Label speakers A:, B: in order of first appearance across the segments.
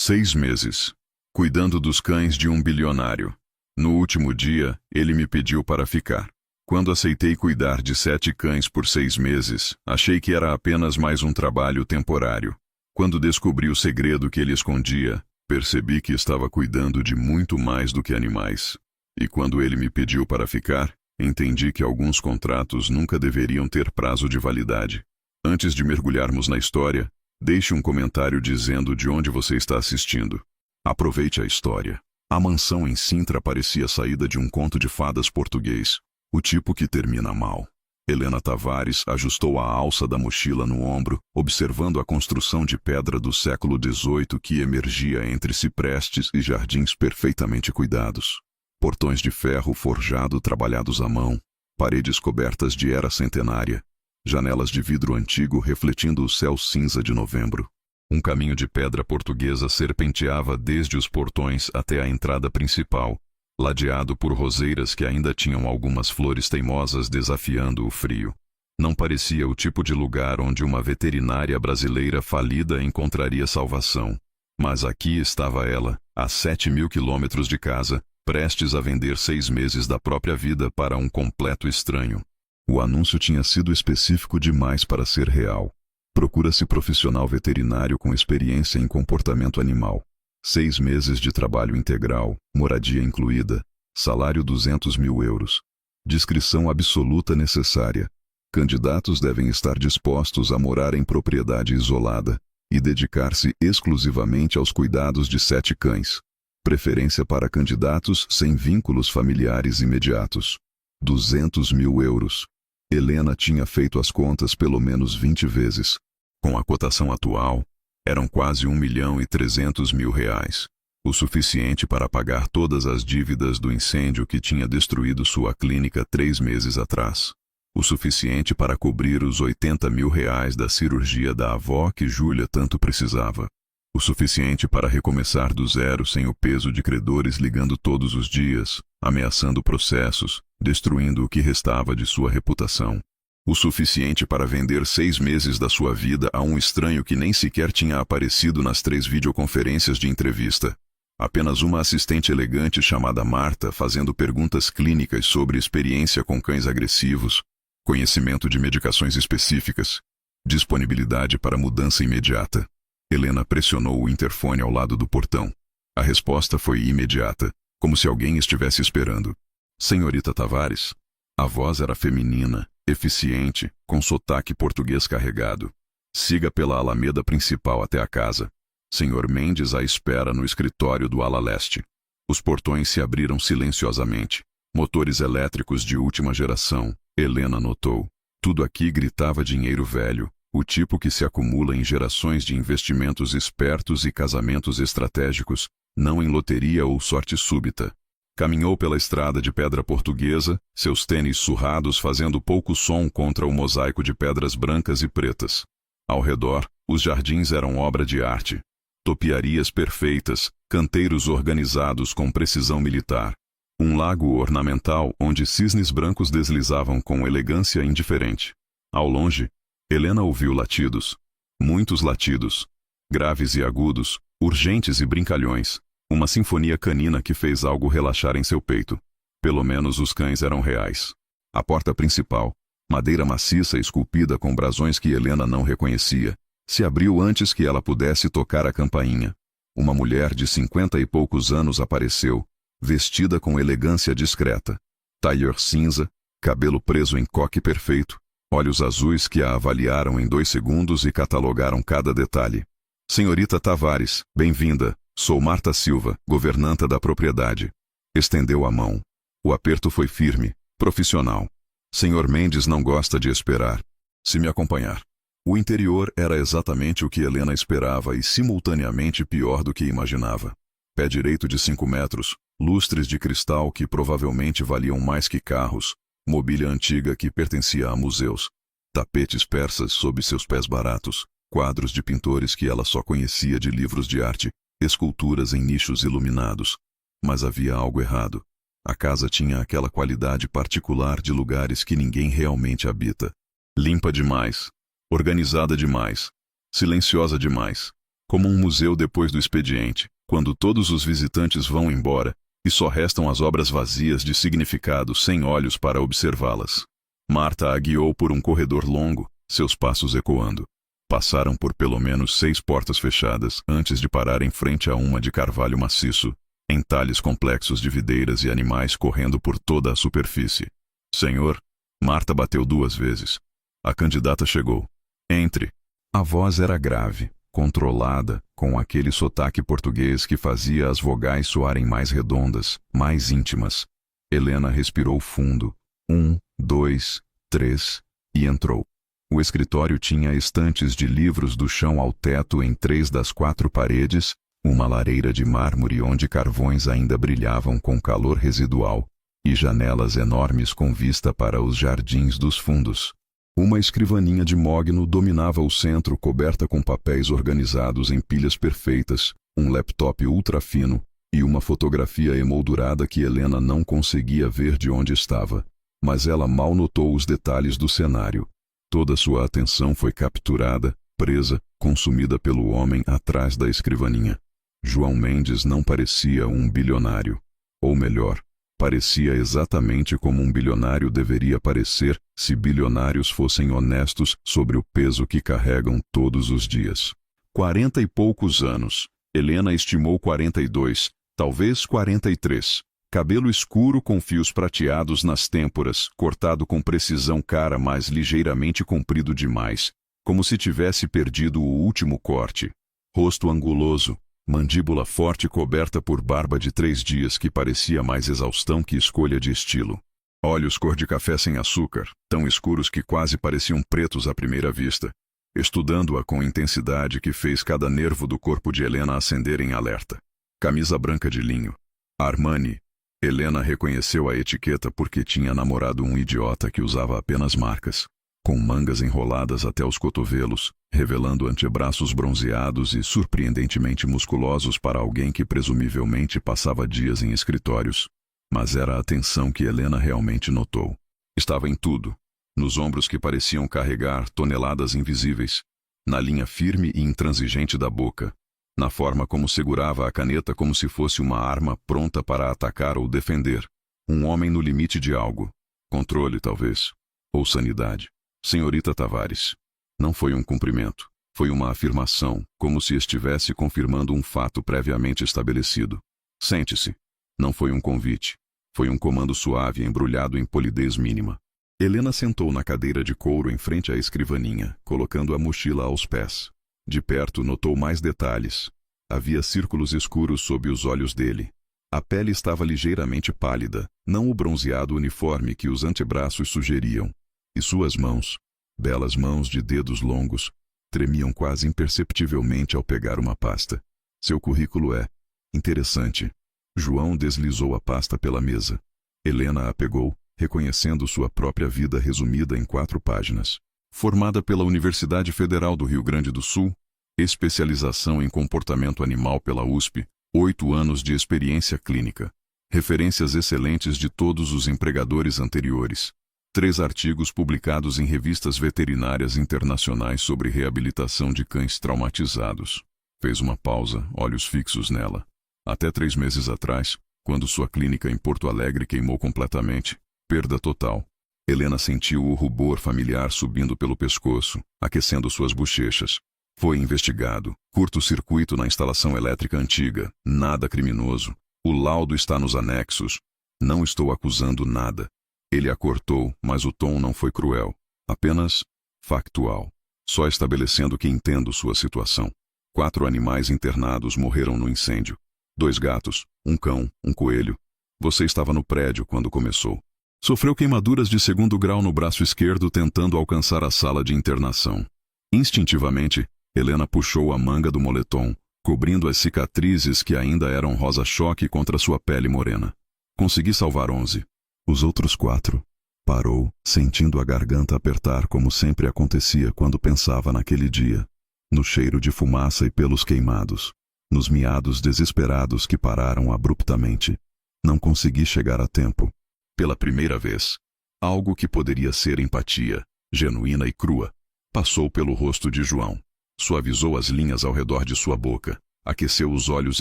A: 6 meses. Cuidando dos cães de um bilionário. No último dia, ele me pediu para ficar. Quando aceitei cuidar de 7 cães por 6 meses, achei que era apenas mais um trabalho temporário. Quando descobri o segredo que ele escondia, percebi que estava cuidando de muito mais do que animais. E quando ele me pediu para ficar, entendi que alguns contratos nunca deveriam ter prazo de validade. Antes de mergulharmos na história, deixe um comentário dizendo de onde você está assistindo. Aproveite a história. A mansão em Sintra parecia saída de um conto de fadas português, o tipo que termina mal. Helena Tavares ajustou a alça da mochila no ombro, observando a construção de pedra do século XVIII que emergia entre ciprestes e jardins perfeitamente cuidados. Portões de ferro forjado trabalhados à mão, paredes cobertas de era centenária, janelas de vidro antigo refletindo o céu cinza de novembro. Um caminho de pedra portuguesa serpenteava desde os portões até a entrada principal, ladeado por roseiras que ainda tinham algumas flores teimosas desafiando o frio. Não parecia o tipo de lugar onde uma veterinária brasileira falida encontraria salvação. Mas aqui estava ela, a 7.000 quilômetros de casa, prestes a vender 6 meses da própria vida para um completo estranho. O anúncio tinha sido específico demais para ser real. Procura-se profissional veterinário com experiência em comportamento animal. 6 meses de trabalho integral, moradia incluída, salário 200 mil euros. Descrição absoluta necessária. Candidatos devem estar dispostos a morar em propriedade isolada e dedicar-se exclusivamente aos cuidados de 7 cães. Preferência para candidatos sem vínculos familiares imediatos. 200 mil euros. Helena tinha feito as contas pelo menos 20 vezes. Com a cotação atual, eram quase 1.300.000 reais. O suficiente para pagar todas as dívidas do incêndio que tinha destruído sua clínica 3 meses atrás. O suficiente para cobrir os 80 mil reais da cirurgia da avó que Júlia tanto precisava. O suficiente para recomeçar do zero sem o peso de credores ligando todos os dias, ameaçando processos, destruindo o que restava de sua reputação. O suficiente para vender 6 meses da sua vida a um estranho que nem sequer tinha aparecido nas 3 videoconferências de entrevista. Apenas uma assistente elegante chamada Marta fazendo perguntas clínicas sobre experiência com cães agressivos, conhecimento de medicações específicas, disponibilidade para mudança imediata. Helena pressionou o interfone ao lado do portão. A resposta foi imediata, como se alguém estivesse esperando. Senhorita Tavares? A voz era feminina, eficiente, com sotaque português carregado. Siga pela alameda principal até a casa. Senhor Mendes à espera no escritório do ala leste. Os portões se abriram silenciosamente. Motores elétricos de última geração, Helena notou. Tudo aqui gritava dinheiro velho, o tipo que se acumula em gerações de investimentos espertos e casamentos estratégicos, não em loteria ou sorte súbita. Caminhou pela estrada de pedra portuguesa, seus tênis surrados fazendo pouco som contra o mosaico de pedras brancas e pretas. Ao redor, os jardins eram obra de arte. Topiarias perfeitas, canteiros organizados com precisão militar. Um lago ornamental onde cisnes brancos deslizavam com elegância indiferente. Ao longe, Helena ouviu latidos. Muitos latidos. Graves e agudos, urgentes e brincalhões. Uma sinfonia canina que fez algo relaxar em seu peito. Pelo menos os cães eram reais. A porta principal, madeira maciça esculpida com brasões que Helena não reconhecia, se abriu antes que ela pudesse tocar a campainha. Uma mulher de 50 e poucos anos apareceu, vestida com elegância discreta. Tailleur cinza, cabelo preso em coque perfeito, olhos azuis que a avaliaram em 2 segundos e catalogaram cada detalhe. Senhorita Tavares, bem-vinda. Sou Marta Silva, governanta da propriedade. Estendeu a mão. O aperto foi firme, profissional. Senhor Mendes não gosta de esperar. Se me acompanhar. O interior era exatamente o que Helena esperava e simultaneamente pior do que imaginava. Pé direito de 5 metros, lustres de cristal que provavelmente valiam mais que carros, mobília antiga que pertencia a museus, tapetes persas sob seus pés baratos, quadros de pintores que ela só conhecia de livros de arte, esculturas em nichos iluminados. Mas havia algo errado. A casa tinha aquela qualidade particular de lugares que ninguém realmente habita. Limpa demais. Organizada demais. Silenciosa demais. como um museu depois do expediente, quando todos os visitantes vão embora e só restam as obras vazias de significado sem olhos para observá-las. Marta a guiou por um corredor longo, seus passos ecoando. Passaram por pelo menos 6 portas fechadas antes de parar em frente a uma de carvalho maciço, entalhes complexos de videiras e animais correndo por toda a superfície. Senhor, Marta bateu 2 vezes. A candidata chegou. Entre. A voz era grave, controlada, com aquele sotaque português que fazia as vogais soarem mais redondas, mais íntimas. Helena respirou fundo. 1, 2, 3, e entrou. O escritório tinha estantes de livros do chão ao teto em 3 das 4 paredes, uma lareira de mármore onde carvões ainda brilhavam com calor residual, e janelas enormes com vista para os jardins dos fundos. Uma escrivaninha de mogno dominava o centro, coberta com papéis organizados em pilhas perfeitas, um laptop ultra fino e uma fotografia emoldurada que Helena não conseguia ver de onde estava. Mas ela mal notou os detalhes do cenário. Toda sua atenção foi capturada, presa, consumida pelo homem atrás da escrivaninha. João Mendes não parecia um bilionário. Ou melhor, parecia exatamente como um bilionário deveria parecer se bilionários fossem honestos sobre o peso que carregam todos os dias. 40 e poucos anos. Helena estimou 42, talvez 43. Cabelo escuro com fios prateados nas têmporas, cortado com precisão cara, mas ligeiramente comprido demais, como se tivesse perdido o último corte. Rosto anguloso, mandíbula forte coberta por barba de 3 dias que parecia mais exaustão que escolha de estilo. Olhos cor de café sem açúcar, tão escuros que quase pareciam pretos à primeira vista, estudando-a com intensidade que fez cada nervo do corpo de Helena acender em alerta. Camisa branca de linho. Armani. Helena reconheceu a etiqueta porque tinha namorado um idiota que usava apenas marcas, com mangas enroladas até os cotovelos, revelando antebraços bronzeados e surpreendentemente musculosos para alguém que presumivelmente passava dias em escritórios. Mas era a tensão que Helena realmente notou. Estava em tudo, nos ombros que pareciam carregar toneladas invisíveis, na linha firme e intransigente da boca, na forma como segurava a caneta como se fosse uma arma pronta para atacar ou defender. Um homem no limite de algo. Controle, talvez. Ou sanidade. Senhorita Tavares. Não foi um cumprimento. Foi uma afirmação, como se estivesse confirmando um fato previamente estabelecido. Sente-se. Não foi um convite. Foi um comando suave embrulhado em polidez mínima. Helena sentou na cadeira de couro em frente à escrivaninha, colocando a mochila aos pés. De perto notou mais detalhes. Havia círculos escuros sob os olhos dele. A pele estava ligeiramente pálida, não o bronzeado uniforme que os antebraços sugeriam. E suas mãos, belas mãos de dedos longos, tremiam quase imperceptivelmente ao pegar uma pasta. Seu currículo é interessante. João deslizou a pasta pela mesa. Helena a pegou, reconhecendo sua própria vida resumida em 4 páginas. Formada pela Universidade Federal do Rio Grande do Sul, especialização em comportamento animal pela USP, 8 anos de experiência clínica, referências excelentes de todos os empregadores anteriores, 3 artigos publicados em revistas veterinárias internacionais sobre reabilitação de cães traumatizados. Fez uma pausa, olhos fixos nela. Até 3 meses atrás, quando sua clínica em Porto Alegre queimou completamente, perda total. Helena sentiu o rubor familiar subindo pelo pescoço, aquecendo suas bochechas. Foi investigado. Curto-circuito na instalação elétrica antiga. Nada criminoso. O laudo está nos anexos. Não estou acusando nada. Ele a cortou, mas o tom não foi cruel. Apenas factual. Só estabelecendo que entendo sua situação. 4 animais internados morreram no incêndio. 2 gatos, um cão, um coelho. Você estava no prédio quando começou. Sofreu queimaduras de 2º grau no braço esquerdo tentando alcançar a sala de internação. Instintivamente, Helena puxou a manga do moletom, cobrindo as cicatrizes que ainda eram rosa-choque contra sua pele morena. Consegui salvar 11. Os outros 4. Parou, sentindo a garganta apertar como sempre acontecia quando pensava naquele dia. No cheiro de fumaça e pelos queimados. Nos miados desesperados que pararam abruptamente. Não consegui chegar a tempo. Pela primeira vez, algo que poderia ser empatia, genuína e crua, passou pelo rosto de João. Suavizou as linhas ao redor de sua boca, aqueceu os olhos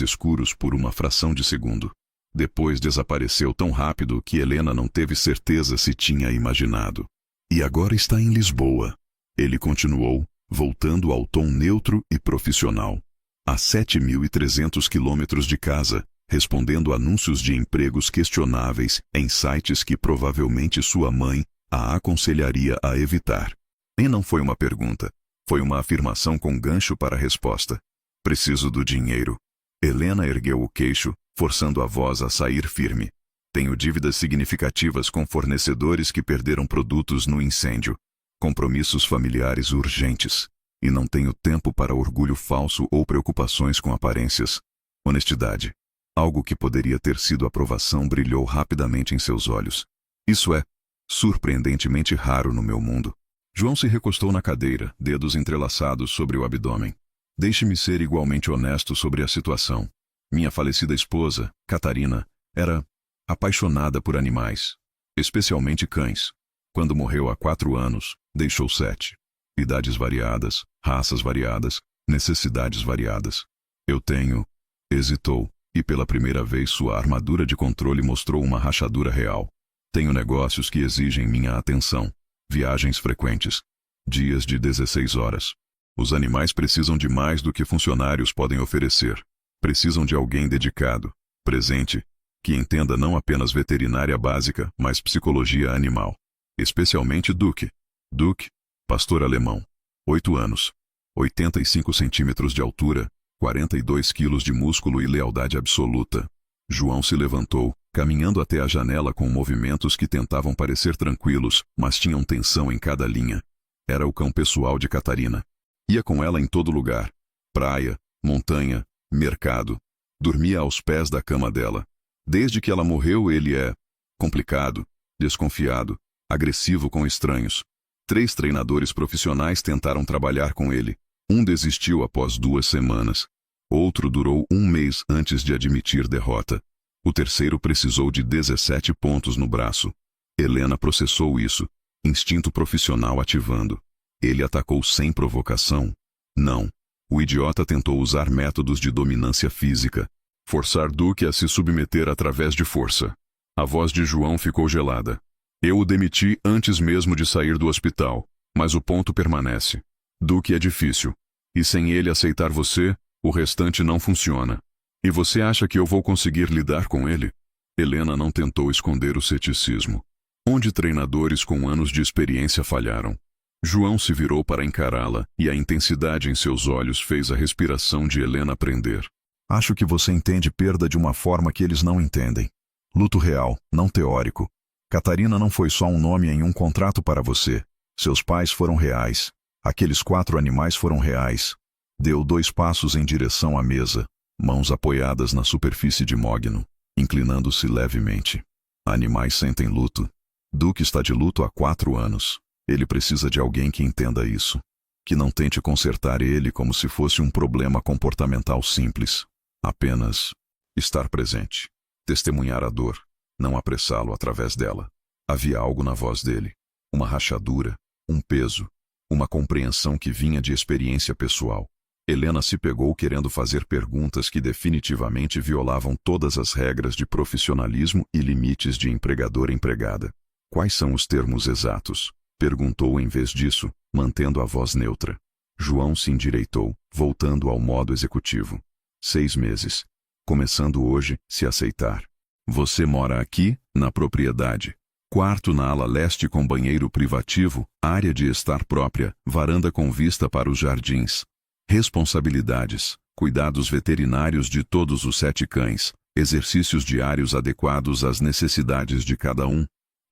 A: escuros por uma fração de segundo. Depois desapareceu tão rápido que Helena não teve certeza se tinha imaginado. E agora está em Lisboa. Ele continuou, voltando ao tom neutro e profissional. A 7.300 quilômetros de casa, respondendo anúncios de empregos questionáveis em sites que provavelmente sua mãe a aconselharia a evitar. E não foi uma pergunta. Foi uma afirmação com gancho para a resposta. Preciso do dinheiro. Helena ergueu o queixo, forçando a voz a sair firme. Tenho dívidas significativas com fornecedores que perderam produtos no incêndio. Compromissos familiares urgentes. E não tenho tempo para orgulho falso ou preocupações com aparências. Honestidade. Algo que poderia ter sido aprovação brilhou rapidamente em seus olhos. Isso é surpreendentemente raro no meu mundo. João se recostou na cadeira, dedos entrelaçados sobre o abdômen. Deixe-me ser igualmente honesto sobre a situação. Minha falecida esposa, Catarina, era apaixonada por animais, especialmente cães. Quando morreu há 4 anos, deixou 7. Idades variadas, raças variadas, necessidades variadas. Eu tenho... Hesitou, e pela primeira vez sua armadura de controle mostrou uma rachadura real. Tenho negócios que exigem minha atenção. Viagens frequentes. Dias de 16 horas. Os animais precisam de mais do que funcionários podem oferecer. Precisam de alguém dedicado, presente, que entenda não apenas veterinária básica, mas psicologia animal. Especialmente Duke. Duke, pastor alemão. 8 anos. 85 centímetros de altura, 42 quilos de músculo e lealdade absoluta. João se levantou, caminhando até a janela com movimentos que tentavam parecer tranquilos, mas tinham tensão em cada linha. Era o cão pessoal de Catarina. Ia com ela em todo lugar. Praia, montanha, mercado. Dormia aos pés da cama dela. Desde que ela morreu, ele é complicado, desconfiado, agressivo com estranhos. 3 treinadores profissionais tentaram trabalhar com ele. Um desistiu após 2 semanas. Outro durou 1 mês antes de admitir derrota. O terceiro precisou de 17 pontos no braço. Helena processou isso, instinto profissional ativando. Ele atacou sem provocação. Não. O idiota tentou usar métodos de dominância física. Forçar Duke a se submeter através de força. A voz de João ficou gelada. Eu o demiti antes mesmo de sair do hospital, mas o ponto permanece. Duke é difícil. E sem ele aceitar você, o restante não funciona. E você acha que eu vou conseguir lidar com ele? Helena não tentou esconder o ceticismo. Onde treinadores com anos de experiência falharam. João se virou para encará-la, e a intensidade em seus olhos fez a respiração de Helena prender. Acho que você entende perda de uma forma que eles não entendem. Luto real, não teórico. Catarina não foi só um nome em um contrato para você. Seus pais foram reais. Aqueles 4 animais foram reais. Deu 2 passos em direção à mesa, mãos apoiadas na superfície de mogno, inclinando-se levemente. Animais sentem luto. Duke está de luto há 4 anos. Ele precisa de alguém que entenda isso. Que não tente consertar ele como se fosse um problema comportamental simples. Apenas estar presente. Testemunhar a dor. Não apressá-lo através dela. Havia algo na voz dele. Uma rachadura. Um peso. Uma compreensão que vinha de experiência pessoal. Helena se pegou querendo fazer perguntas que definitivamente violavam todas as regras de profissionalismo e limites de empregador-empregada. Quais são os termos exatos? Perguntou em vez disso, mantendo a voz neutra. João se endireitou, voltando ao modo executivo. 6 meses. Começando hoje, se aceitar. Você mora aqui, na propriedade. Quarto na ala leste com banheiro privativo, área de estar própria, varanda com vista para os jardins. Responsabilidades, cuidados veterinários de todos os 7 cães, exercícios diários adequados às necessidades de cada um,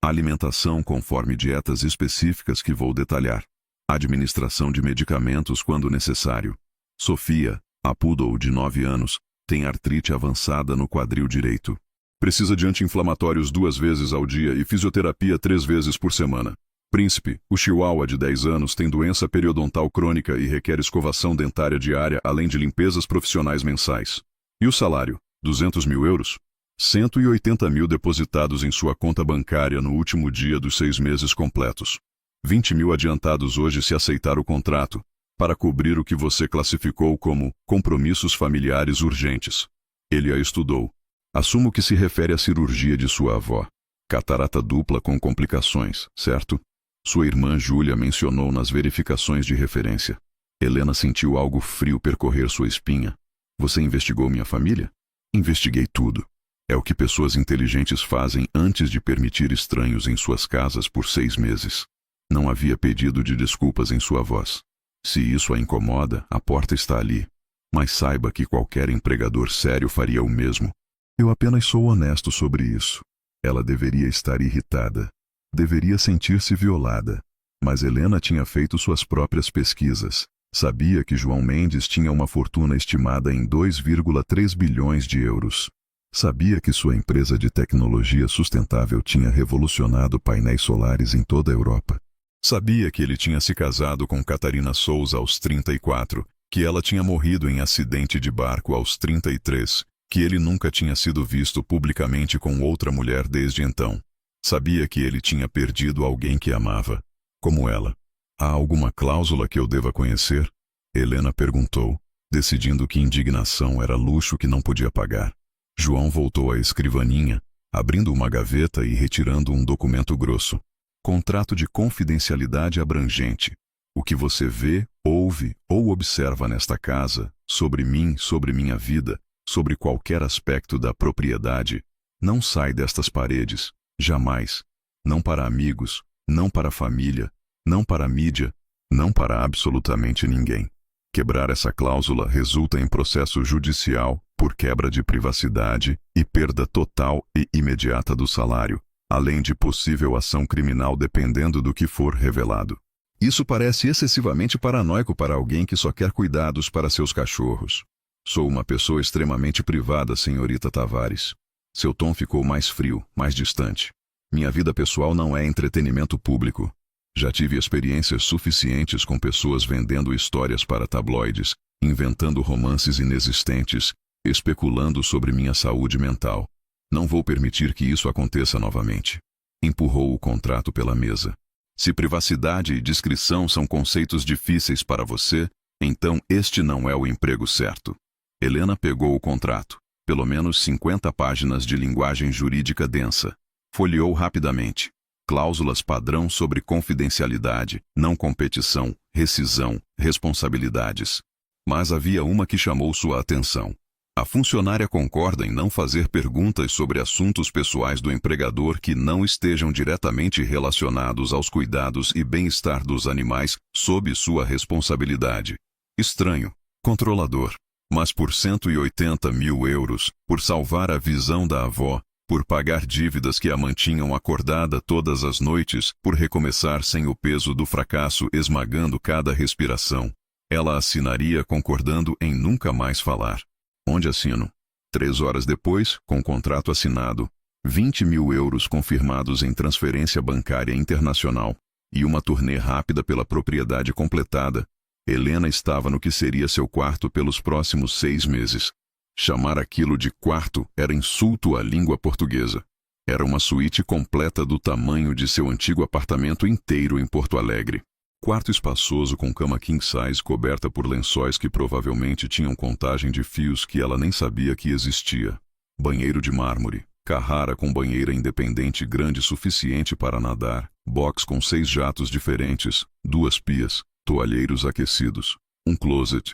A: alimentação conforme dietas específicas que vou detalhar, administração de medicamentos quando necessário. Sofia, a poodle de 9 anos, tem artrite avançada no quadril direito. Precisa de anti-inflamatórios 2 vezes ao dia e fisioterapia 3 vezes por semana. Príncipe, o chihuahua de 10 anos tem doença periodontal crônica e requer escovação dentária diária além de limpezas profissionais mensais. E o salário? 200 mil euros? 180 mil depositados em sua conta bancária no último dia dos 6 meses completos. 20 mil adiantados hoje se aceitar o contrato. para cobrir o que você classificou como compromissos familiares urgentes. Ele a estudou. Assumo que se refere à cirurgia de sua avó. Catarata dupla com complicações, certo? Sua irmã Júlia mencionou nas verificações de referência. Helena sentiu algo frio percorrer sua espinha. Você investigou minha família? Investiguei tudo. É o que pessoas inteligentes fazem antes de permitir estranhos em suas casas por 6 meses. Não havia pedido de desculpas em sua voz. Se isso a incomoda, a porta está ali. Mas saiba que qualquer empregador sério faria o mesmo. Eu apenas sou honesto sobre isso. Ela deveria estar irritada. Deveria sentir-se violada. Mas Helena tinha feito suas próprias pesquisas. Sabia que João Mendes tinha uma fortuna estimada em 2,3 bilhões de euros. Sabia que sua empresa de tecnologia sustentável tinha revolucionado painéis solares em toda a Europa. Sabia que ele tinha se casado com Catarina Souza aos 34, que ela tinha morrido em acidente de barco aos 33, que ele nunca tinha sido visto publicamente com outra mulher desde então. Sabia que ele tinha perdido alguém que amava, como ela. Há alguma cláusula que eu deva conhecer? Helena perguntou, decidindo que indignação era luxo que não podia pagar. João voltou à escrivaninha, abrindo uma gaveta e retirando um documento grosso. Contrato de confidencialidade abrangente. O que você vê, ouve ou observa nesta casa, sobre mim, sobre minha vida, sobre qualquer aspecto da propriedade, não sai destas paredes, jamais. Não para amigos, não para família, não para mídia, não para absolutamente ninguém. Quebrar essa cláusula resulta em processo judicial por quebra de privacidade e perda total e imediata do salário, além de possível ação criminal dependendo do que for revelado. Isso parece excessivamente paranoico para alguém que só quer cuidados para seus cachorros. Sou uma pessoa extremamente privada, senhorita Tavares. Seu tom ficou mais frio, mais distante. Minha vida pessoal não é entretenimento público. Já tive experiências suficientes com pessoas vendendo histórias para tabloides, inventando romances inexistentes, especulando sobre minha saúde mental. Não vou permitir que isso aconteça novamente. Empurrou o contrato pela mesa. Se privacidade e discrição são conceitos difíceis para você, então este não é o emprego certo. Helena pegou o contrato. Pelo menos 50 páginas de linguagem jurídica densa. Folheou rapidamente. Cláusulas padrão sobre confidencialidade, não competição, rescisão, responsabilidades. Mas havia uma que chamou sua atenção. A funcionária concorda em não fazer perguntas sobre assuntos pessoais do empregador que não estejam diretamente relacionados aos cuidados e bem-estar dos animais sob sua responsabilidade. Estranho. Controlador. Mas por 180 mil euros, por salvar a visão da avó, por pagar dívidas que a mantinham acordada todas as noites, por recomeçar sem o peso do fracasso esmagando cada respiração, ela assinaria concordando em nunca mais falar. Onde assino? 3 horas depois, com o contrato assinado, 20 mil euros confirmados em transferência bancária internacional e uma turnê rápida pela propriedade completada, Helena estava no que seria seu quarto pelos próximos 6 meses. Chamar aquilo de quarto era insulto à língua portuguesa. Era uma suíte completa do tamanho de seu antigo apartamento inteiro em Porto Alegre. Quarto espaçoso com cama king size coberta por lençóis que provavelmente tinham contagem de fios que ela nem sabia que existia. Banheiro de mármore, carrara com banheira independente grande suficiente para nadar, box com 6 jatos diferentes, 2 pias, toalheiros aquecidos, um closet,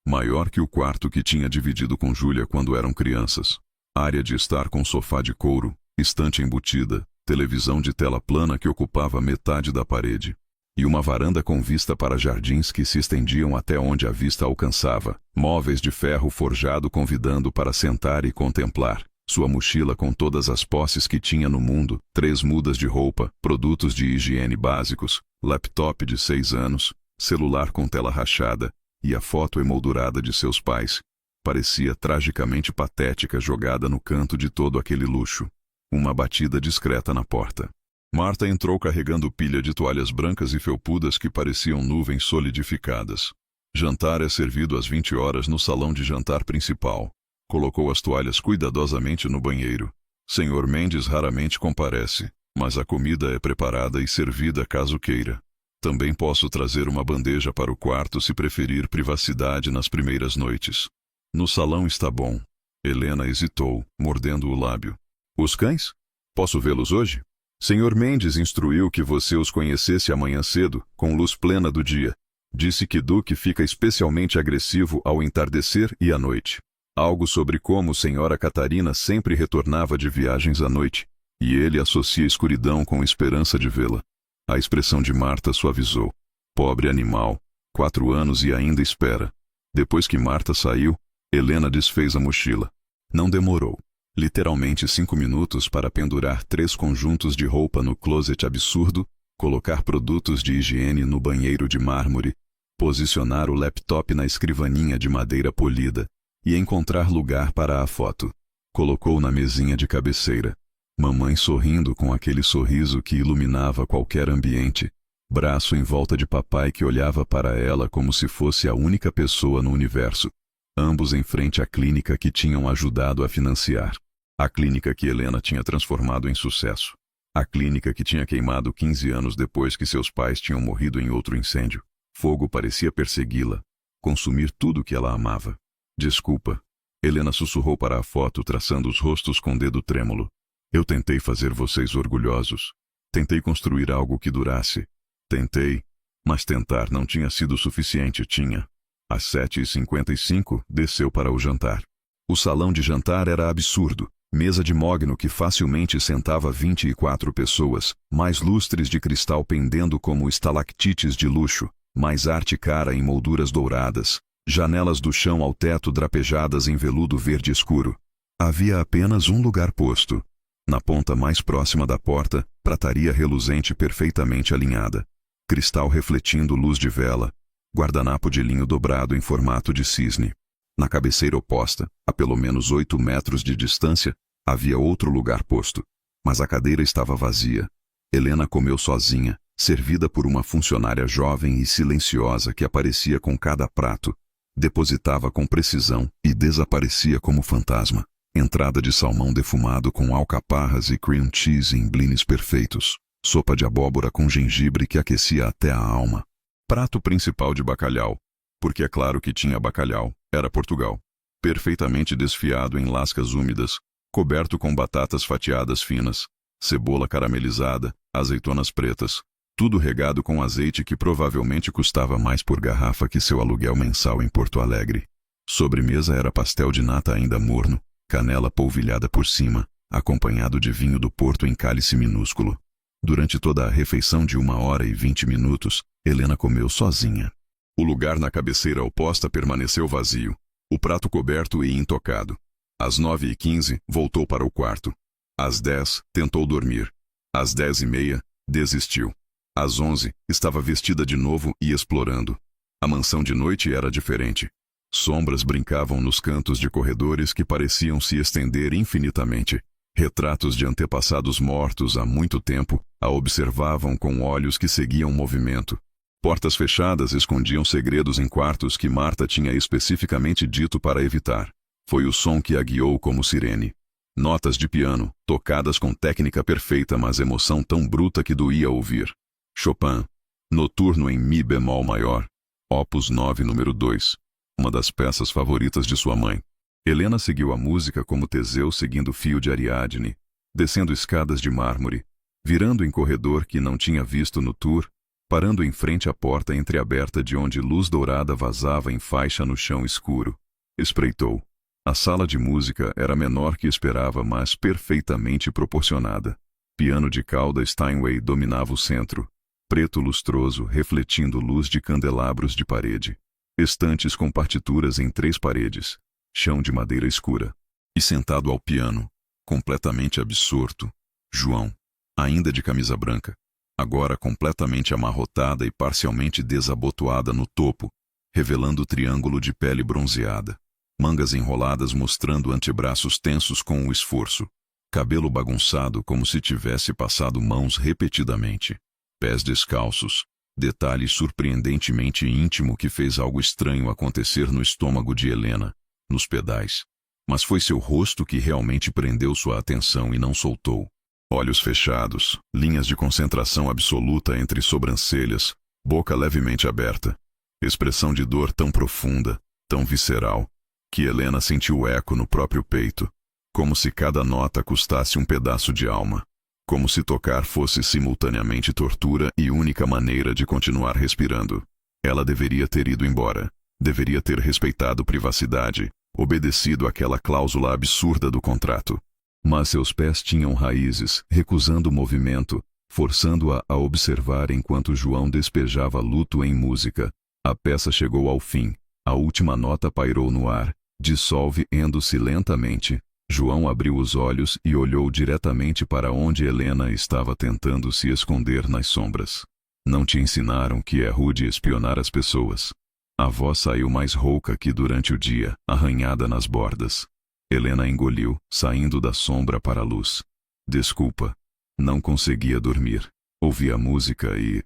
A: maior que o quarto que tinha dividido com Júlia quando eram crianças, área de estar com sofá de couro, estante embutida, televisão de tela plana que ocupava metade da parede, e uma varanda com vista para jardins que se estendiam até onde a vista alcançava, móveis de ferro forjado convidando para sentar e contemplar, sua mochila com todas as posses que tinha no mundo, 3 mudas de roupa, produtos de higiene básicos, laptop de 6 anos, celular com tela rachada, e a foto emoldurada de seus pais. Parecia tragicamente patética jogada no canto de todo aquele luxo. Uma batida discreta na porta. Marta entrou carregando pilha de toalhas brancas e felpudas que pareciam nuvens solidificadas. Jantar é servido às 20 horas no salão de jantar principal. Colocou as toalhas cuidadosamente no banheiro. Senhor Mendes raramente comparece, mas a comida é preparada e servida caso queira. Também posso trazer uma bandeja para o quarto se preferir privacidade nas primeiras noites. No salão está bom. Helena hesitou, mordendo o lábio. Os cães? Posso vê-los hoje? Senhor Mendes instruiu que você os conhecesse amanhã cedo, com luz plena do dia. Disse que Duque fica especialmente agressivo ao entardecer e à noite. Algo sobre como Senhora Catarina sempre retornava de viagens à noite, e ele associa escuridão com esperança de vê-la. A expressão de Marta suavizou. Pobre animal, 4 anos e ainda espera. Depois que Marta saiu, Helena desfez a mochila. Não demorou. Literalmente 5 minutos para pendurar 3 conjuntos de roupa no closet absurdo, colocar produtos de higiene no banheiro de mármore, posicionar o laptop na escrivaninha de madeira polida e encontrar lugar para a foto. Colocou na mesinha de cabeceira. Mamãe sorrindo com aquele sorriso que iluminava qualquer ambiente, braço em volta de papai que olhava para ela como se fosse a única pessoa no universo. Ambos em frente à clínica que tinham ajudado a financiar. A clínica que Helena tinha transformado em sucesso. A clínica que tinha queimado 15 anos depois que seus pais tinham morrido em outro incêndio. Fogo parecia persegui-la, consumir tudo que ela amava. Desculpa. Helena sussurrou para a foto, traçando os rostos com dedo trêmulo. Eu tentei fazer vocês orgulhosos. Tentei construir algo que durasse. Tentei, mas tentar não tinha sido suficiente, tinha. Às 7h55, desceu para o jantar. O salão de jantar era absurdo. Mesa de mogno que facilmente sentava 24 pessoas, mais lustres de cristal pendendo como estalactites de luxo, mais arte cara em molduras douradas, janelas do chão ao teto drapejadas em veludo verde escuro. Havia apenas um lugar posto. Na ponta mais próxima da porta, prataria reluzente perfeitamente alinhada. Cristal refletindo luz de vela. Guardanapo de linho dobrado em formato de cisne. Na cabeceira oposta, a pelo menos 8 metros de distância, havia outro lugar posto. Mas a cadeira estava vazia. Helena comeu sozinha, servida por uma funcionária jovem e silenciosa que aparecia com cada prato, depositava com precisão e desaparecia como fantasma. Entrada de salmão defumado com alcaparras e cream cheese em blines perfeitos. Sopa de abóbora com gengibre que aquecia até a alma. Prato principal de bacalhau, porque é claro que tinha bacalhau, era Portugal. Perfeitamente desfiado em lascas úmidas, coberto com batatas fatiadas finas, cebola caramelizada, azeitonas pretas, tudo regado com azeite que provavelmente custava mais por garrafa que seu aluguel mensal em Porto Alegre. Sobremesa era pastel de nata ainda morno, canela polvilhada por cima, acompanhado de vinho do Porto em cálice minúsculo. Durante toda a refeição de 1h20, Helena comeu sozinha. O lugar na cabeceira oposta permaneceu vazio, o prato coberto e intocado. Às 9h15, voltou para o quarto. Às 10, tentou dormir. Às 10h30, desistiu. Às 11, estava vestida de novo e explorando. A mansão de noite era diferente. Sombras brincavam nos cantos de corredores que pareciam se estender infinitamente. Retratos de antepassados mortos há muito tempo a observavam com olhos que seguiam movimento. Portas fechadas escondiam segredos em quartos que Marta tinha especificamente dito para evitar. Foi o som que a guiou como sirene. Notas de piano, tocadas com técnica perfeita, mas emoção tão bruta que doía ouvir. Chopin. Noturno em Mi bemol maior. Opus 9, número 2. Uma das peças favoritas de sua mãe. Helena seguiu a música como Teseu seguindo o fio de Ariadne, descendo escadas de mármore, virando em corredor que não tinha visto no tour, parando em frente à porta entreaberta de onde luz dourada vazava em faixa no chão escuro. Espreitou. A sala de música era menor que esperava, mas perfeitamente proporcionada. Piano de cauda Steinway dominava o centro, preto lustroso, refletindo luz de candelabros de parede. Estantes com partituras em 3 paredes. Chão de madeira escura. E sentado ao piano, completamente absorto, João, ainda de camisa branca, agora completamente amarrotada e parcialmente desabotoada no topo, revelando o triângulo de pele bronzeada. Mangas enroladas mostrando antebraços tensos com o esforço. Cabelo bagunçado como se tivesse passado mãos repetidamente. Pés descalços. Detalhe surpreendentemente íntimo que fez algo estranho acontecer no estômago de Helena. Nos pedais. Mas foi seu rosto que realmente prendeu sua atenção e não soltou. Olhos fechados, linhas de concentração absoluta entre sobrancelhas, boca levemente aberta. Expressão de dor tão profunda, tão visceral, que Helena sentiu eco no próprio peito, como se cada nota custasse um pedaço de alma, como se tocar fosse simultaneamente tortura e única maneira de continuar respirando. Ela deveria ter ido embora, deveria ter respeitado privacidade, obedecido àquela cláusula absurda do contrato. Mas seus pés tinham raízes, recusando o movimento, forçando-a a observar enquanto João despejava luto em música. A peça chegou ao fim, a última nota pairou no ar, dissolve-se lentamente. João abriu os olhos e olhou diretamente para onde Helena estava tentando se esconder nas sombras. Não te ensinaram que é rude espionar as pessoas. A voz saiu mais rouca que durante o dia, arranhada nas bordas. Helena engoliu, saindo da sombra para a luz. Desculpa. Não conseguia dormir. Ouvia música e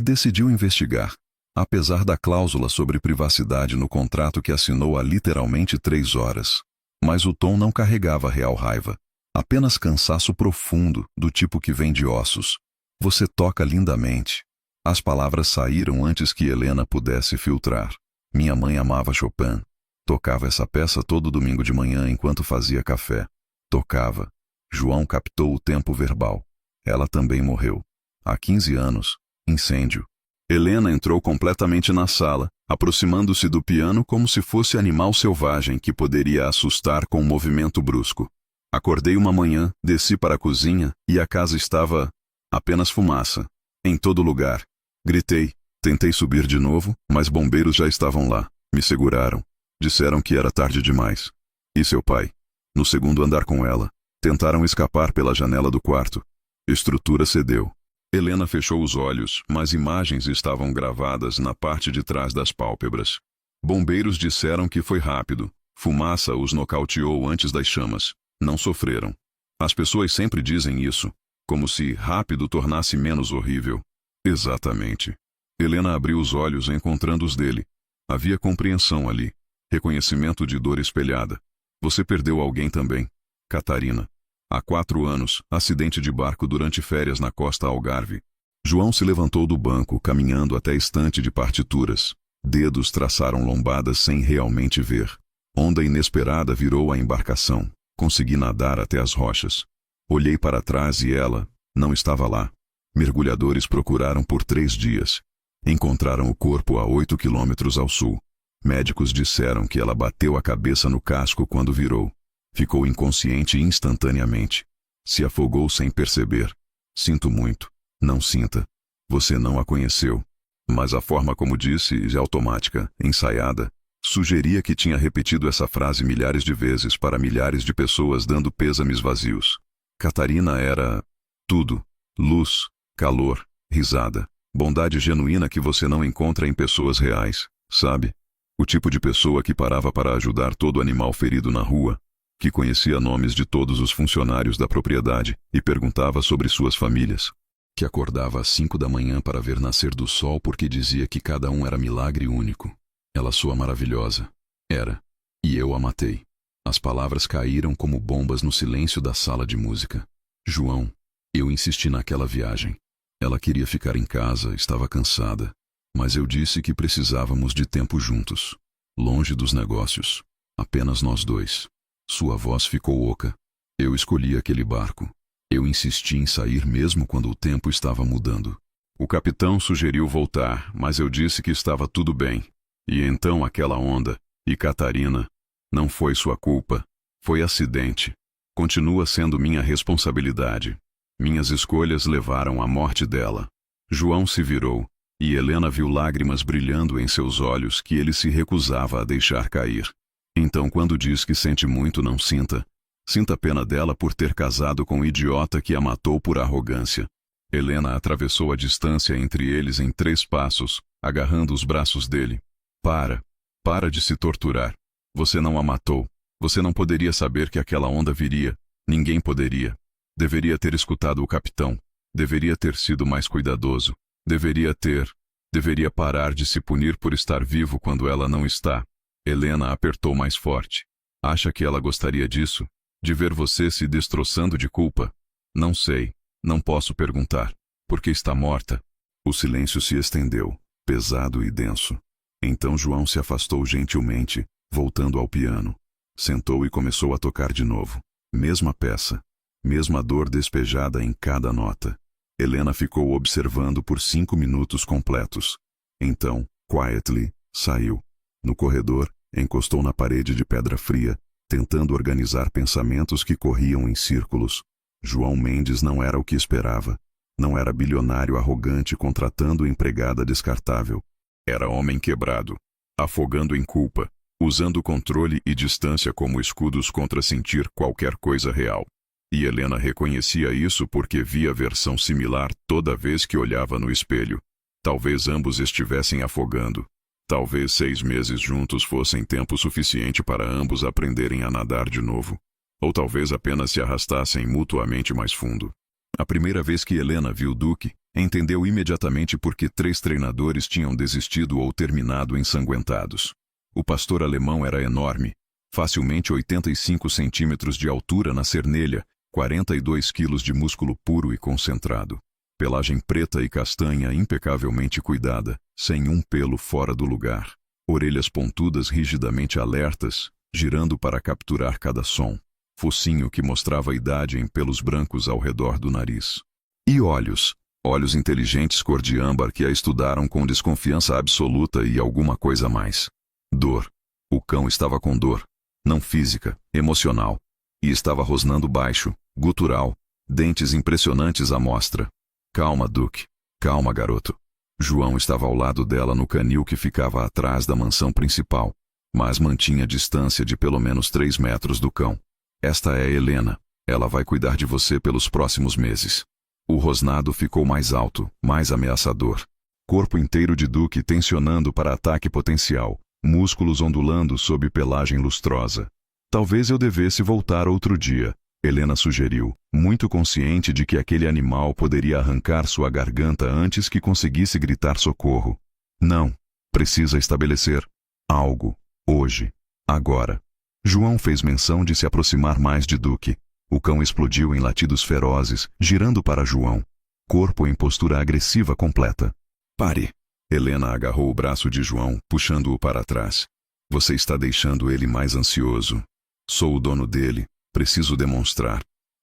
A: decidiu investigar. Apesar da cláusula sobre privacidade no contrato que assinou há literalmente 3 horas. Mas o tom não carregava real raiva. Apenas cansaço profundo, do tipo que vem de ossos. Você toca lindamente. As palavras saíram antes que Helena pudesse filtrar. Minha mãe amava Chopin. Tocava essa peça todo domingo de manhã enquanto fazia café. Tocava. João captou o tempo verbal. Ela também morreu. Há 15 anos. Incêndio. Helena entrou completamente na sala, aproximando-se do piano como se fosse animal selvagem que poderia assustar com um movimento brusco. Acordei uma manhã, desci para a cozinha e a casa estava apenas fumaça. Em todo lugar. Gritei. Tentei subir de novo, mas bombeiros já estavam lá. Me seguraram. Disseram que era tarde demais. E seu pai? No segundo andar com ela. Tentaram escapar pela janela do quarto. Estrutura cedeu. Helena fechou os olhos, mas imagens estavam gravadas na parte de trás das pálpebras. Bombeiros disseram que foi rápido. Fumaça os nocauteou antes das chamas. Não sofreram. As pessoas sempre dizem isso, como se rápido tornasse menos horrível. Exatamente. Helena abriu os olhos encontrando os dele. Havia compreensão ali. Reconhecimento de dor espelhada. Você perdeu alguém também. Catarina. Há 4 anos, acidente de barco durante férias na costa Algarve. João se levantou do banco, caminhando até a estante de partituras. Dedos traçaram lombadas sem realmente ver. Onda inesperada virou a embarcação. Consegui nadar até as rochas. Olhei para trás e ela não estava lá. Mergulhadores procuraram por 3 dias. Encontraram o corpo a 8 quilômetros ao sul. Médicos disseram que ela bateu a cabeça no casco quando virou. Ficou inconsciente instantaneamente. Se afogou sem perceber. Sinto muito. Não sinta. Você não a conheceu. Mas a forma como disse, é automática, ensaiada, sugeria que tinha repetido essa frase milhares de vezes para milhares de pessoas dando pêsames vazios. Catarina era tudo. Luz, calor, risada, bondade genuína que você não encontra em pessoas reais, sabe? O tipo de pessoa que parava para ajudar todo animal ferido na rua, que conhecia nomes de todos os funcionários da propriedade e perguntava sobre suas famílias, que acordava às 5 da manhã para ver nascer do sol porque dizia que cada um era milagre único. Ela soa maravilhosa. Era. E eu a matei. As palavras caíram como bombas no silêncio da sala de música. João. Eu insisti naquela viagem. Ela queria ficar em casa, estava cansada. Mas eu disse que precisávamos de tempo juntos. Longe dos negócios. Apenas nós dois. Sua voz ficou oca. Eu escolhi aquele barco. Eu insisti em sair mesmo quando o tempo estava mudando. O capitão sugeriu voltar, mas eu disse que estava tudo bem. E então aquela onda, e Catarina, não foi sua culpa. Foi acidente. Continua sendo minha responsabilidade. Minhas escolhas levaram à morte dela. João se virou, e Helena viu lágrimas brilhando em seus olhos que ele se recusava a deixar cair. Então quando diz que sente muito, não sinta. Sinta pena dela por ter casado com um idiota que a matou por arrogância. Helena atravessou a distância entre eles em 3 passos, agarrando os braços dele. Para de se torturar. Você não a matou. Você não poderia saber que aquela onda viria. Ninguém poderia. Deveria ter escutado o capitão. Deveria ter sido mais cuidadoso. Deveria parar de se punir por estar vivo quando ela não está. Helena apertou mais forte. Acha que ela gostaria disso? De ver você se destroçando de culpa? Não sei. Não posso perguntar. Porque está morta. O silêncio se estendeu, pesado e denso. Então João se afastou gentilmente, voltando ao piano. Sentou e começou a tocar de novo. Mesma peça. Mesma dor despejada em cada nota. Helena ficou observando por 5 minutos completos. Então, quietly, saiu. No corredor, encostou na parede de pedra fria, tentando organizar pensamentos que corriam em círculos. João Mendes não era o que esperava. Não era bilionário arrogante contratando empregada descartável. Era homem quebrado, afogando em culpa, usando controle e distância como escudos contra sentir qualquer coisa real. E Helena reconhecia isso porque via versão similar toda vez que olhava no espelho. Talvez ambos estivessem afogando. Talvez 6 meses juntos fossem tempo suficiente para ambos aprenderem a nadar de novo. Ou talvez apenas se arrastassem mutuamente mais fundo. A primeira vez que Helena viu Duque, entendeu imediatamente por que 3 treinadores tinham desistido ou terminado ensanguentados. O pastor alemão era enorme, facilmente 85 centímetros de altura na cernelha, 42 quilos de músculo puro e concentrado. Pelagem preta e castanha impecavelmente cuidada, sem um pelo fora do lugar. Orelhas pontudas rigidamente alertas, girando para capturar cada som. Focinho que mostrava a idade em pelos brancos ao redor do nariz. E olhos. Olhos inteligentes cor de âmbar que a estudaram com desconfiança absoluta e alguma coisa mais. Dor. O cão estava com dor. Não física, emocional. E estava rosnando baixo, gutural, dentes impressionantes à mostra. Calma, Duque. Calma, garoto. João estava ao lado dela no canil que ficava atrás da mansão principal, mas mantinha distância de pelo menos 3 metros do cão. Esta é Helena. Ela vai cuidar de você pelos próximos meses. O rosnado ficou mais alto, mais ameaçador. Corpo inteiro de Duque tensionando para ataque potencial, músculos ondulando sob pelagem lustrosa. Talvez eu devesse voltar outro dia, Helena sugeriu, muito consciente de que aquele animal poderia arrancar sua garganta antes que conseguisse gritar socorro. Não, precisa estabelecer algo, hoje, agora. João fez menção de se aproximar mais de Duque. O cão explodiu em latidos ferozes, girando para João. Corpo em postura agressiva completa. Pare! Helena agarrou o braço de João, puxando-o para trás. Você está deixando ele mais ansioso. Sou o dono dele, preciso demonstrar.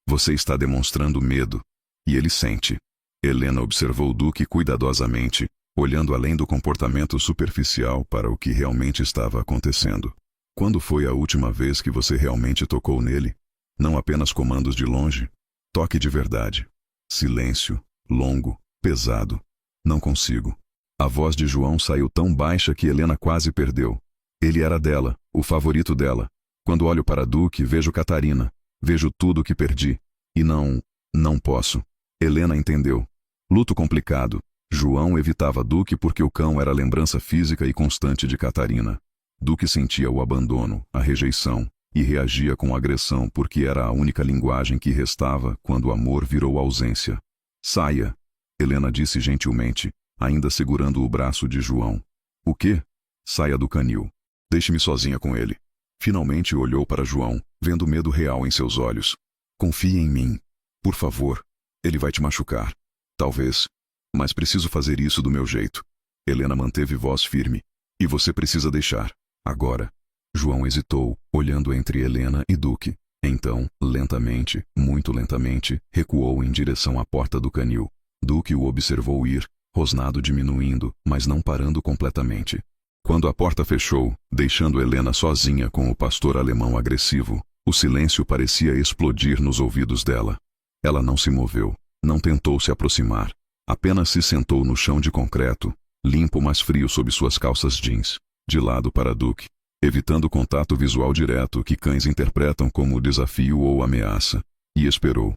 A: Você está demonstrando medo. E ele sente. Helena observou Duque cuidadosamente, olhando além do comportamento superficial para o que realmente estava acontecendo. Quando foi a última vez que você realmente tocou nele? Não apenas comandos de longe? Toque de verdade. Silêncio, longo, pesado. Não consigo. A voz de João saiu tão baixa que Helena quase perdeu. Ele era dela, o favorito dela. Quando olho para Duque, vejo Catarina. Vejo tudo o que perdi. E não posso. Helena entendeu. Luto complicado. João evitava Duque porque o cão era a lembrança física e constante de Catarina. Duque sentia o abandono, a rejeição, e reagia com agressão porque era a única linguagem que restava quando o amor virou ausência. Saia, Helena disse gentilmente, ainda segurando o braço de João. O quê? Saia do canil. Deixe-me sozinha com ele. Finalmente olhou para João, vendo medo real em seus olhos. Confie em mim. Por favor. Ele vai te machucar. Talvez. Mas preciso fazer isso do meu jeito. Helena manteve voz firme. E você precisa deixar. Agora. João hesitou, olhando entre Helena e Duque. Então, lentamente, muito lentamente, recuou em direção à porta do canil. Duque o observou ir, rosnado diminuindo, mas não parando completamente. Quando a porta fechou, deixando Helena sozinha com o pastor alemão agressivo, o silêncio parecia explodir nos ouvidos dela. Ela não se moveu, não tentou se aproximar. Apenas se sentou no chão de concreto, limpo mas frio sob suas calças jeans, de lado para Duque, evitando o contato visual direto que cães interpretam como desafio ou ameaça, e esperou.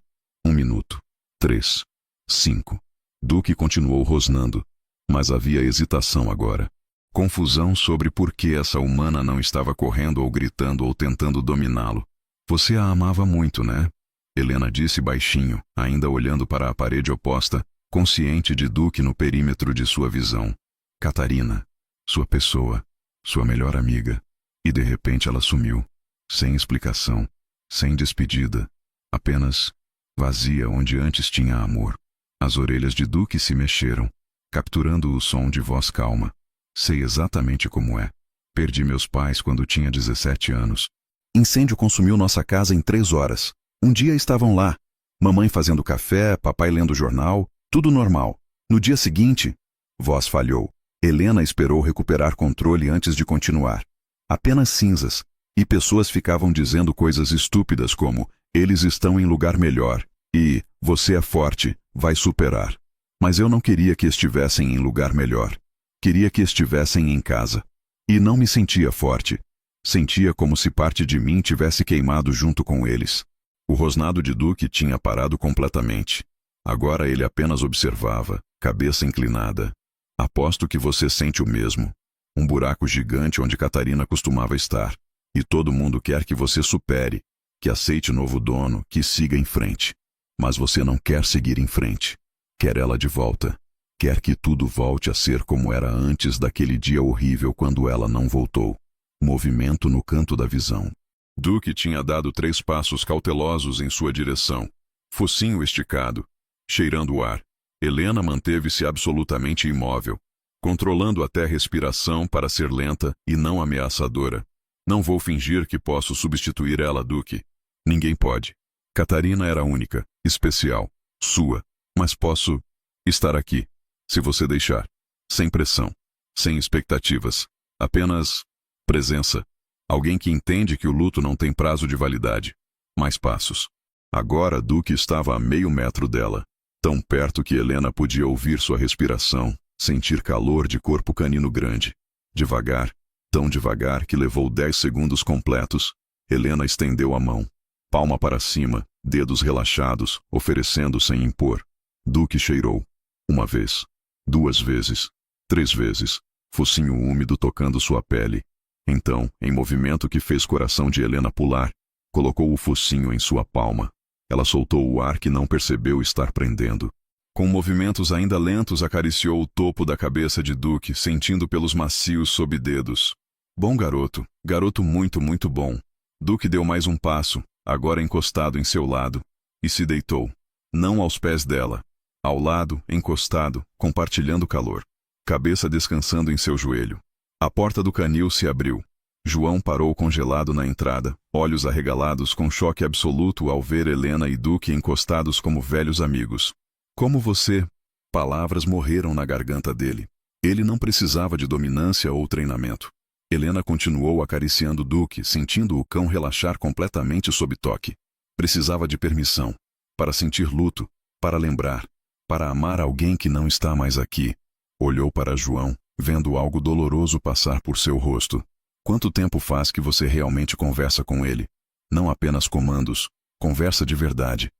A: 1 minuto. 3. 5. Duque continuou rosnando, mas havia hesitação agora. Confusão sobre por que essa humana não estava correndo ou gritando ou tentando dominá-lo. Você a amava muito, né? Helena disse baixinho, ainda olhando para a parede oposta, consciente de Duque no perímetro de sua visão. Catarina, sua pessoa, sua melhor amiga. E de repente ela sumiu, sem explicação, sem despedida, apenas vazia onde antes tinha amor. As orelhas de Duque se mexeram. capturando o som de voz calma. Sei exatamente como é. Perdi meus pais quando tinha 17 anos. Incêndio consumiu nossa casa em 3 horas. Um dia estavam lá. Mamãe fazendo café, papai lendo jornal, tudo normal. No dia seguinte, voz falhou. Helena esperou recuperar controle antes de continuar. Apenas cinzas. E pessoas ficavam dizendo coisas estúpidas como: eles estão em lugar melhor. E: você é forte, vai superar. Mas eu não queria que estivessem em lugar melhor. Queria que estivessem em casa. E não me sentia forte. Sentia como se parte de mim tivesse queimado junto com eles. O rosnado de Duke tinha parado completamente. Agora ele apenas observava, cabeça inclinada. Aposto que você sente o mesmo. Um buraco gigante onde Catarina costumava estar. E todo mundo quer que você supere, que aceite novo dono, que siga em frente. Mas você não quer seguir em frente. Quer ela de volta. Quer que tudo volte a ser como era antes daquele dia horrível quando ela não voltou. Movimento no canto da visão. Duke tinha dado 3 passos cautelosos em sua direção. Focinho esticado, cheirando o ar. Helena manteve-se absolutamente imóvel, controlando até a respiração para ser lenta e não ameaçadora. Não vou fingir que posso substituir ela, Duke. Ninguém pode. Catarina era única, especial, sua. Mas posso estar aqui, se você deixar. Sem pressão, sem expectativas. Apenas presença. Alguém que entende que o luto não tem prazo de validade. Mais passos. Agora Duke estava a meio metro dela, tão perto que Helena podia ouvir sua respiração, sentir calor de corpo canino grande. Devagar, tão devagar que levou 10 segundos completos, Helena estendeu a mão. Palma para cima, dedos relaxados, oferecendo sem impor. Duke cheirou. 1 vez. 2 vezes. 3 vezes. Focinho úmido tocando sua pele. Então, em movimento que fez coração de Helena pular, colocou o focinho em sua palma. Ela soltou o ar que não percebeu estar prendendo. Com movimentos ainda lentos, acariciou o topo da cabeça de Duke, sentindo pelos macios sob dedos. Bom garoto. Garoto muito, muito bom. Duke deu mais um passo, agora encostado em seu lado, e se deitou. Não aos pés dela. Ao lado, encostado, compartilhando calor. Cabeça descansando em seu joelho. A porta do canil se abriu. João parou congelado na entrada, olhos arregalados com choque absoluto ao ver Helena e Duke encostados como velhos amigos. Como você? Palavras morreram na garganta dele. Ele não precisava de dominância ou treinamento. Helena continuou acariciando Duke, sentindo o cão relaxar completamente sob toque. Precisava de permissão. Para sentir luto, para lembrar, para amar alguém que não está mais aqui. Olhou para João, vendo algo doloroso passar por seu rosto. Quanto tempo faz que você realmente conversa com ele? Não apenas comandos, conversa de verdade.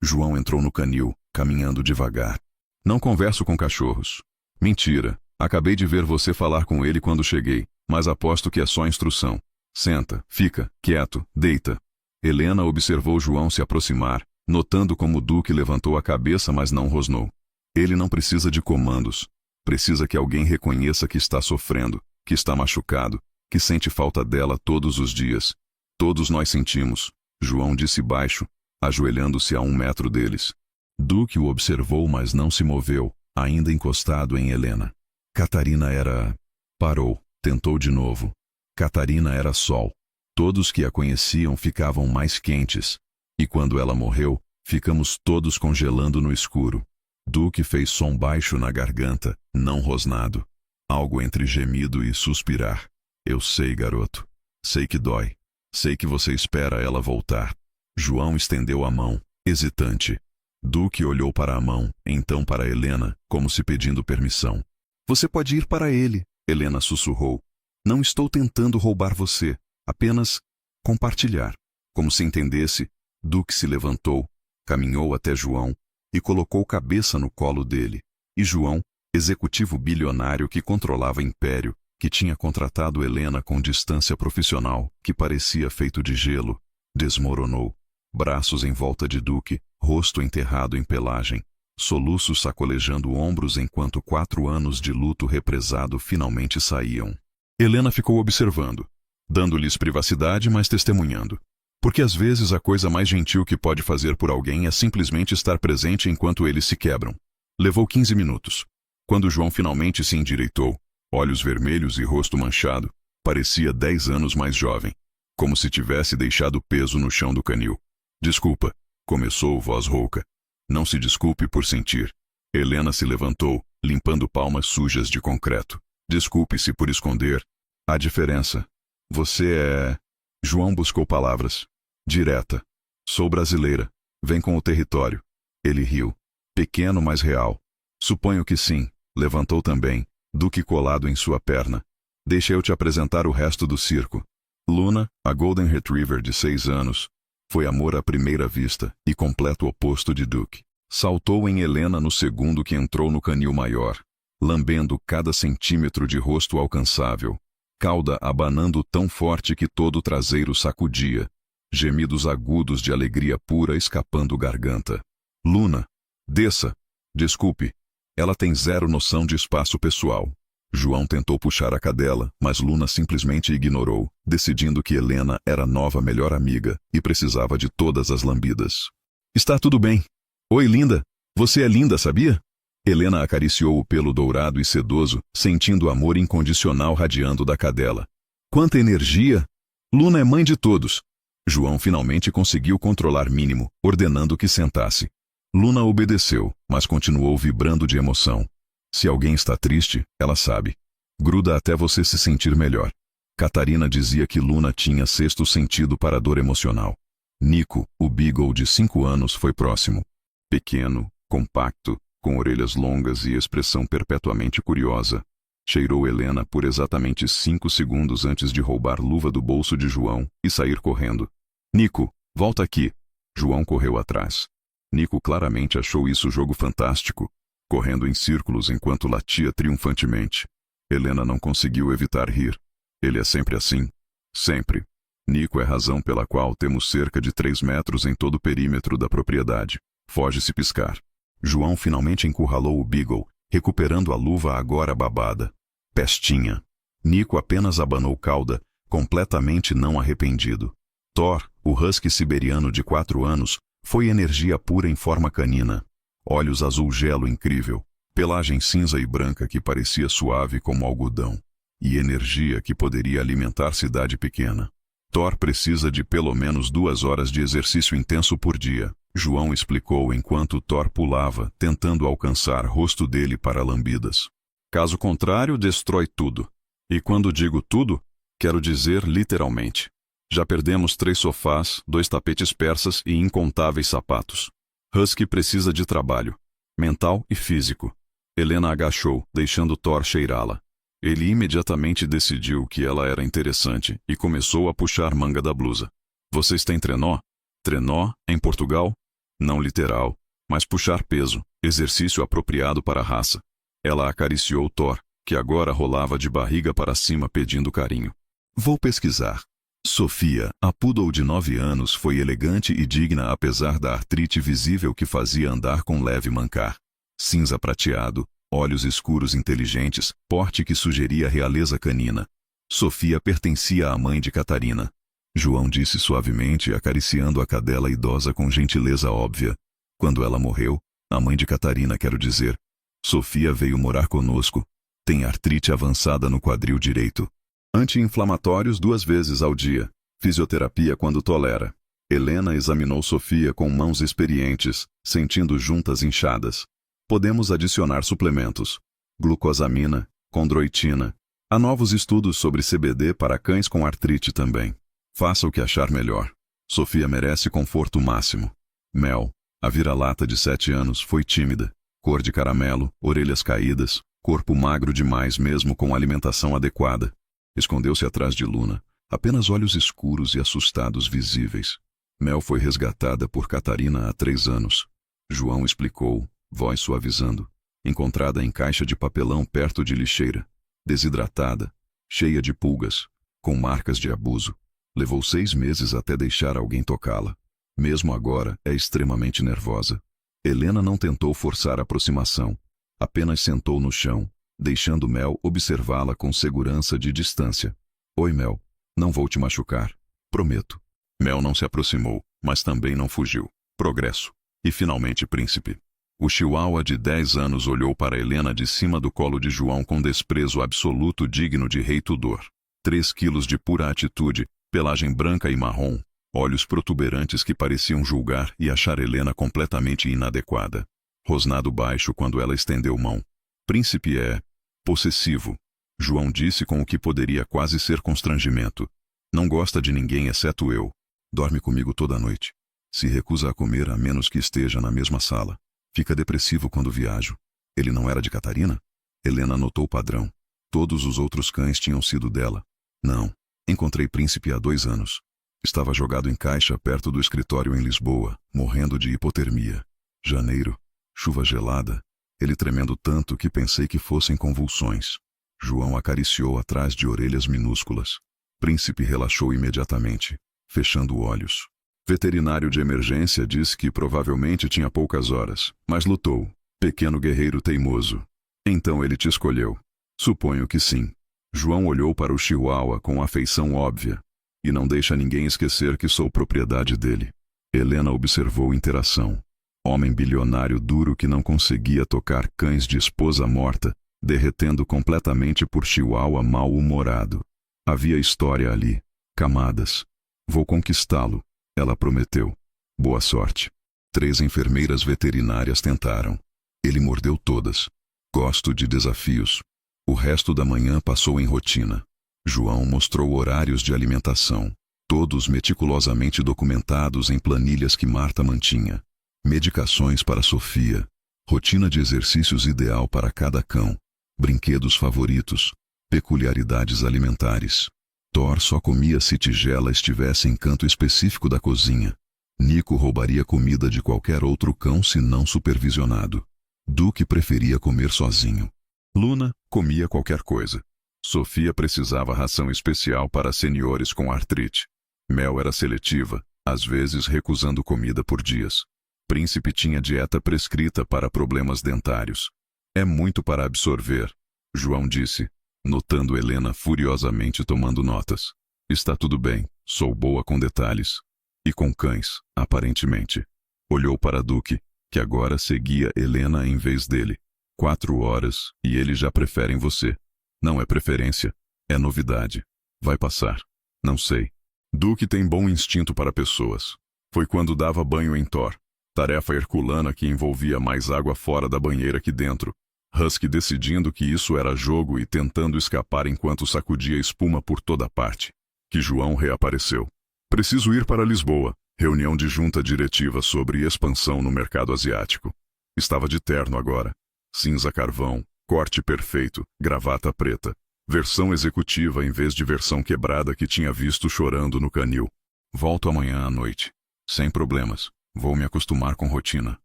A: João entrou no canil, caminhando devagar. Não converso com cachorros. Mentira, acabei de ver você falar com ele quando cheguei, mas aposto que é só instrução. Senta, fica, quieto, deita. Helena observou João se aproximar, notando como Duke levantou a cabeça, mas não rosnou. Ele não precisa de comandos. Precisa que alguém reconheça que está sofrendo, que está machucado, que sente falta dela todos os dias. Todos nós sentimos, João disse baixo, ajoelhando-se a 1 metro deles. Duke o observou, mas não se moveu, ainda encostado em Helena. Catarina era... Parou, tentou de novo. Catarina era sol. Todos que a conheciam ficavam mais quentes. E quando ela morreu, ficamos todos congelando no escuro. Duke fez som baixo na garganta, não rosnado. Algo entre gemido e suspirar. Eu sei, garoto. Sei que dói. Sei que você espera ela voltar. João estendeu a mão, hesitante. Duke olhou para a mão, então para Helena, como se pedindo permissão. Você pode ir para ele, Helena sussurrou. Não estou tentando roubar você, apenas compartilhar. Como se entendesse, Duke se levantou, caminhou até João e colocou cabeça no colo dele. E João, executivo bilionário que controlava império, que tinha contratado Helena com distância profissional, que parecia feito de gelo, desmoronou. Braços em volta de Duke, rosto enterrado em pelagem, soluços sacolejando ombros enquanto 4 anos de luto represado finalmente saíam. Helena ficou observando, dando-lhes privacidade, mas testemunhando. Porque às vezes a coisa mais gentil que pode fazer por alguém é simplesmente estar presente enquanto eles se quebram. Levou 15 minutos. Quando João finalmente se endireitou, olhos vermelhos e rosto manchado, parecia 10 anos mais jovem, como se tivesse deixado peso no chão do canil. Desculpa, começou voz rouca. Não se desculpe por sentir. Helena se levantou, limpando palmas sujas de concreto. Desculpe-se por esconder. Há diferença. Você é... João buscou palavras. Direta. Sou brasileira. Vem com o território. Ele riu. Pequeno, mas real. Suponho que sim. Levantou também, Duque colado em sua perna. Deixa eu te apresentar o resto do circo. Luna, a Golden Retriever de 6 anos, foi amor à primeira vista e completo oposto de Duke. Saltou em Helena no segundo que entrou no canil maior, lambendo cada centímetro de rosto alcançável, cauda abanando tão forte que todo o traseiro sacudia, gemidos agudos de alegria pura escapando garganta. Luna, desça. Desculpe, ela tem zero noção de espaço pessoal. João tentou puxar a cadela, mas Luna simplesmente ignorou, decidindo que Helena era nova melhor amiga e precisava de todas as lambidas. Está tudo bem. Oi, linda. Você é linda, sabia? Helena acariciou o pelo dourado e sedoso, sentindo o amor incondicional radiando da cadela. Quanta energia! Luna é mãe de todos. João finalmente conseguiu controlar mínimo, ordenando que sentasse. Luna obedeceu, mas continuou vibrando de emoção. Se alguém está triste, ela sabe. Gruda até você se sentir melhor. Catarina dizia que Luna tinha sexto sentido para a dor emocional. Nico, o Beagle de 5 anos, foi próximo. Pequeno, compacto, com orelhas longas e expressão perpetuamente curiosa. Cheirou Helena por exatamente 5 segundos antes de roubar luva do bolso de João e sair correndo. Nico, volta aqui. João correu atrás. Nico claramente achou isso jogo fantástico, correndo em círculos enquanto latia triunfantemente. Helena não conseguiu evitar rir. Ele é sempre assim. Sempre. Nico é a razão pela qual temos cerca de 3 metros em todo o perímetro da propriedade. Foge se piscar. João finalmente encurralou o Beagle, recuperando a luva agora babada. Pestinha. Nico apenas abanou cauda, completamente não arrependido. Thor, o husky siberiano de 4 anos, foi energia pura em forma canina. Olhos azul gelo incrível, pelagem cinza e branca que parecia suave como algodão, e energia que poderia alimentar cidade pequena. Thor precisa de pelo menos 2 horas de exercício intenso por dia, João explicou enquanto Thor pulava, tentando alcançar rosto dele para lambidas. Caso contrário, destrói tudo. E quando digo tudo, quero dizer literalmente. Já perdemos 3 sofás, 2 tapetes persas e incontáveis sapatos. Husky precisa de trabalho, mental e físico. Helena agachou, deixando Thor cheirá-la. Ele imediatamente decidiu que ela era interessante e começou a puxar manga da blusa. Vocês têm trenó? Trenó, em Portugal? Não literal, mas puxar peso, exercício apropriado para a raça. Ela acariciou Thor, que agora rolava de barriga para cima pedindo carinho. Vou pesquisar. Sofia, a poodle de 9 anos, foi elegante e digna apesar da artrite visível que fazia andar com leve mancar. Cinza prateado, olhos escuros inteligentes, porte que sugeria realeza canina. Sofia pertencia à mãe de Catarina. João disse suavemente, acariciando a cadela idosa com gentileza óbvia. Quando ela morreu, a mãe de Catarina, quero dizer, Sofia veio morar conosco. Tem artrite avançada no quadril direito. Anti-inflamatórios 2 vezes ao dia. Fisioterapia quando tolera. Helena examinou Sofia com mãos experientes, sentindo juntas inchadas. Podemos adicionar suplementos. Glucosamina, condroitina. Há novos estudos sobre CBD para cães com artrite também. Faça o que achar melhor. Sofia merece conforto máximo. Mel, a vira-lata de 7 anos, foi tímida. Cor de caramelo, orelhas caídas, corpo magro demais mesmo com alimentação adequada. Escondeu-se atrás de Luna, apenas olhos escuros e assustados visíveis. Mel foi resgatada por Catarina há 3 anos. João explicou, voz suavizando. Encontrada em caixa de papelão perto de lixeira. Desidratada, cheia de pulgas, com marcas de abuso. Levou 6 meses até deixar alguém tocá-la. Mesmo agora, é extremamente nervosa. Helena não tentou forçar a aproximação. Apenas sentou no chão, deixando Mel observá-la com segurança de distância. Oi, Mel. Não vou te machucar. Prometo. Mel não se aproximou, mas também não fugiu. Progresso. E finalmente príncipe. O chihuahua de 10 anos olhou para Helena de cima do colo de João com desprezo absoluto digno de rei Tudor. 3 quilos de pura atitude, pelagem branca e marrom, olhos protuberantes que pareciam julgar e achar Helena completamente inadequada. Rosnado baixo quando ela estendeu mão. Príncipe é possessivo, João disse com o que poderia quase ser constrangimento. Não gosta de ninguém exceto eu. Dorme comigo toda noite. Se recusa a comer a menos que esteja na mesma sala. Fica depressivo quando viajo. Ele não era de Catarina? Helena notou o padrão. Todos os outros cães tinham sido dela. Não. Encontrei Príncipe há 2 anos. Estava jogado em caixa perto do escritório em Lisboa, morrendo de hipotermia. Janeiro. Chuva gelada. Ele tremendo tanto que pensei que fossem convulsões. João acariciou atrás de orelhas minúsculas. Príncipe relaxou imediatamente, fechando olhos. Veterinário de emergência disse que provavelmente tinha poucas horas, mas lutou. Pequeno guerreiro teimoso. Então ele te escolheu. Suponho que sim. João olhou para o chihuahua com afeição óbvia. E não deixa ninguém esquecer que sou propriedade dele. Helena observou interação. Homem bilionário duro que não conseguia tocar cães de esposa morta, derretendo completamente por chihuahua mal-humorado. Havia história ali. Camadas. Vou conquistá-lo. Ela prometeu. Boa sorte. 3 enfermeiras veterinárias tentaram. Ele mordeu todas. Gosto de desafios. O resto da manhã passou em rotina. João mostrou horários de alimentação, todos meticulosamente documentados em planilhas que Marta mantinha. Medicações para Sofia. Rotina de exercícios ideal para cada cão. Brinquedos favoritos. Peculiaridades alimentares. Thor só comia se Tigela estivesse em canto específico da cozinha. Nico roubaria comida de qualquer outro cão se não supervisionado. Duque preferia comer sozinho. Luna comia qualquer coisa. Sofia precisava ração especial para seniores com artrite. Mel era seletiva, às vezes recusando comida por dias. Príncipe tinha dieta prescrita para problemas dentários. É muito para absorver, João disse, notando Helena furiosamente tomando notas. Está tudo bem, sou boa com detalhes. E com cães, aparentemente. Olhou para Duque, que agora seguia Helena em vez dele. 4 horas, e eles já preferem você. Não é preferência, é novidade. Vai passar. Não sei. Duque tem bom instinto para pessoas. Foi quando dava banho em Thor. Tarefa herculana que envolvia mais água fora da banheira que dentro. Husky decidindo que isso era jogo e tentando escapar enquanto sacudia espuma por toda parte. Que João reapareceu. Preciso ir para Lisboa. Reunião de junta diretiva sobre expansão no mercado asiático. Estava de terno agora. Cinza carvão, corte perfeito, gravata preta. Versão executiva em vez de versão quebrada que tinha visto chorando no canil. Volto amanhã à noite. Sem problemas. Vou me acostumar com rotina.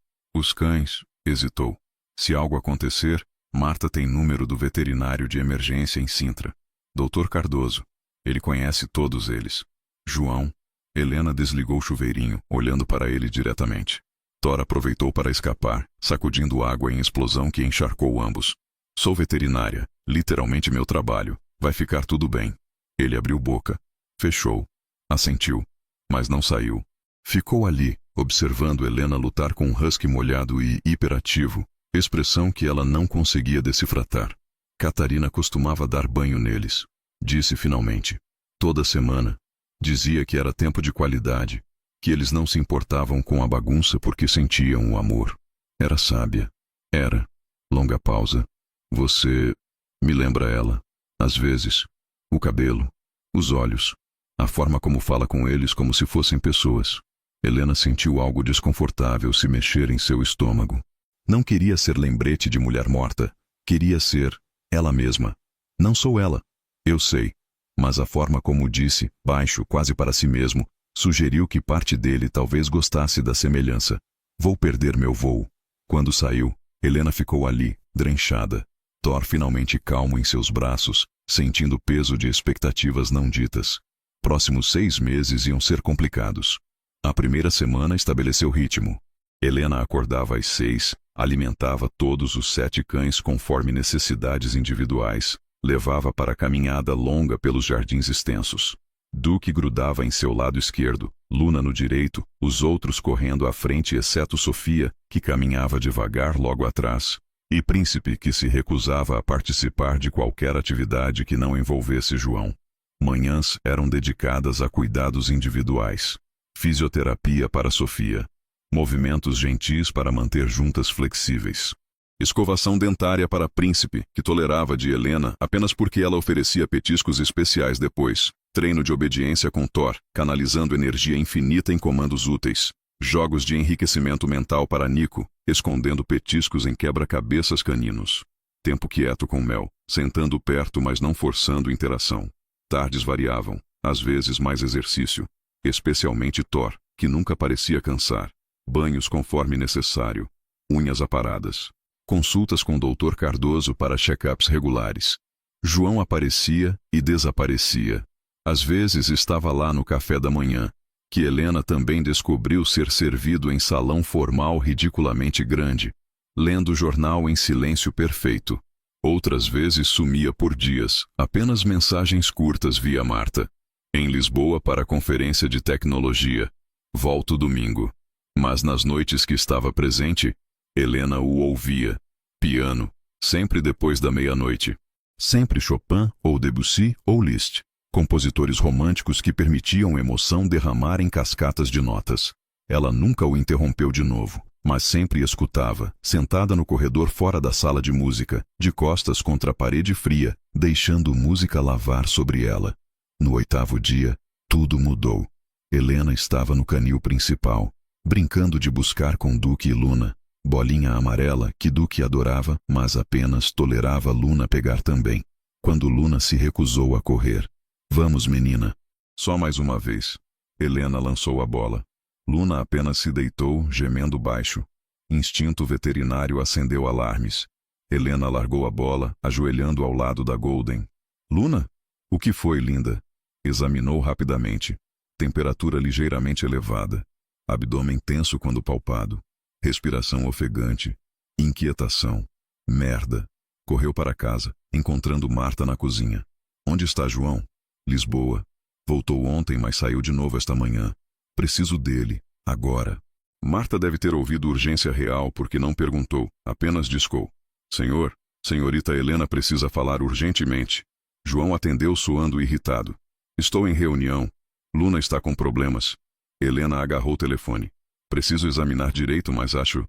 A: Os cães, hesitou. Se algo acontecer, Marta tem número do veterinário de emergência em Sintra. Dr. Cardoso. Ele conhece todos eles. João. Helena desligou o chuveirinho, olhando para ele diretamente. Thor aproveitou para escapar, sacudindo água em explosão que encharcou ambos. Sou veterinária, literalmente meu trabalho. Vai ficar tudo bem. Ele abriu boca. Fechou. Assentiu. Mas não saiu. Ficou ali, observando Helena lutar com um husky molhado e hiperativo, expressão que ela não conseguia decifrar. Catarina costumava dar banho neles. Disse finalmente. Toda semana. Dizia que era tempo de qualidade, que eles não se importavam com a bagunça porque sentiam o amor. Era sábia. Era. Longa pausa. Você me lembra ela. Às vezes. O cabelo. Os olhos. A forma como fala com eles como se fossem pessoas. Helena sentiu algo desconfortável se mexer em seu estômago. Não queria ser lembrete de mulher morta. Queria ser ela mesma. Não sou ela. Eu sei. Mas a forma como disse, baixo, quase para si mesmo, sugeriu que parte dele talvez gostasse da semelhança. Vou perder meu voo. Quando saiu, Helena ficou ali, drenchada. Thor finalmente calmo em seus braços, sentindo o peso de expectativas não ditas. Próximos 6 meses iam ser complicados. A primeira semana estabeleceu ritmo. Helena acordava às 6, alimentava todos os 7 cães conforme necessidades individuais, levava para a caminhada longa pelos jardins extensos. Duque grudava em seu lado esquerdo, Luna no direito, os outros correndo à frente exceto Sofia, que caminhava devagar logo atrás, e Príncipe, que se recusava a participar de qualquer atividade que não envolvesse João. Manhãs eram dedicadas a cuidados individuais. Fisioterapia para Sofia. Movimentos gentis para manter juntas flexíveis. Escovação dentária para Príncipe, que tolerava de Helena apenas porque ela oferecia petiscos especiais depois. Treino de obediência com Thor, canalizando energia infinita em comandos úteis. Jogos de enriquecimento mental para Nico, escondendo petiscos em quebra-cabeças caninos. Tempo quieto com Mel, sentando perto mas não forçando interação. Tardes variavam, às vezes mais exercício. Especialmente Thor, que nunca parecia cansar. Banhos conforme necessário. Unhas aparadas. Consultas com Dr. Cardoso para check-ups regulares. João aparecia e desaparecia. Às vezes estava lá no café da manhã, que Helena também descobriu ser servido em salão formal ridiculamente grande, lendo jornal em silêncio perfeito. Outras vezes sumia por dias, apenas mensagens curtas via Marta. Em Lisboa para conferência de tecnologia. Volto domingo. Mas nas noites que estava presente, Helena o ouvia. Piano, sempre depois da meia-noite. Sempre Chopin ou Debussy ou Liszt. Compositores românticos que permitiam emoção derramar em cascatas de notas. Ela nunca o interrompeu de novo, mas sempre escutava, sentada no corredor fora da sala de música, de costas contra a parede fria, deixando música lavar sobre ela. No 8º dia, tudo mudou. Helena estava no canil principal, brincando de buscar com Duque e Luna. Bolinha amarela que Duque adorava, mas apenas tolerava Luna pegar também. Quando Luna se recusou a correr. Vamos, menina. Só mais uma vez. Helena lançou a bola. Luna apenas se deitou, gemendo baixo. Instinto veterinário acendeu alarmes. Helena largou a bola, ajoelhando ao lado da Golden. Luna? O que foi, linda? Examinou rapidamente. Temperatura ligeiramente elevada. Abdômen tenso quando palpado. Respiração ofegante. Inquietação. Merda. Correu para casa, encontrando Marta na cozinha. Onde está João? Lisboa. Voltou ontem, mas saiu de novo esta manhã. Preciso dele, agora. Marta deve ter ouvido urgência real porque não perguntou, apenas discou. Senhor, senhorita Helena precisa falar urgentemente. João atendeu soando irritado. Estou em reunião. Luna está com problemas. Helena agarrou o telefone. Preciso examinar direito, mas acho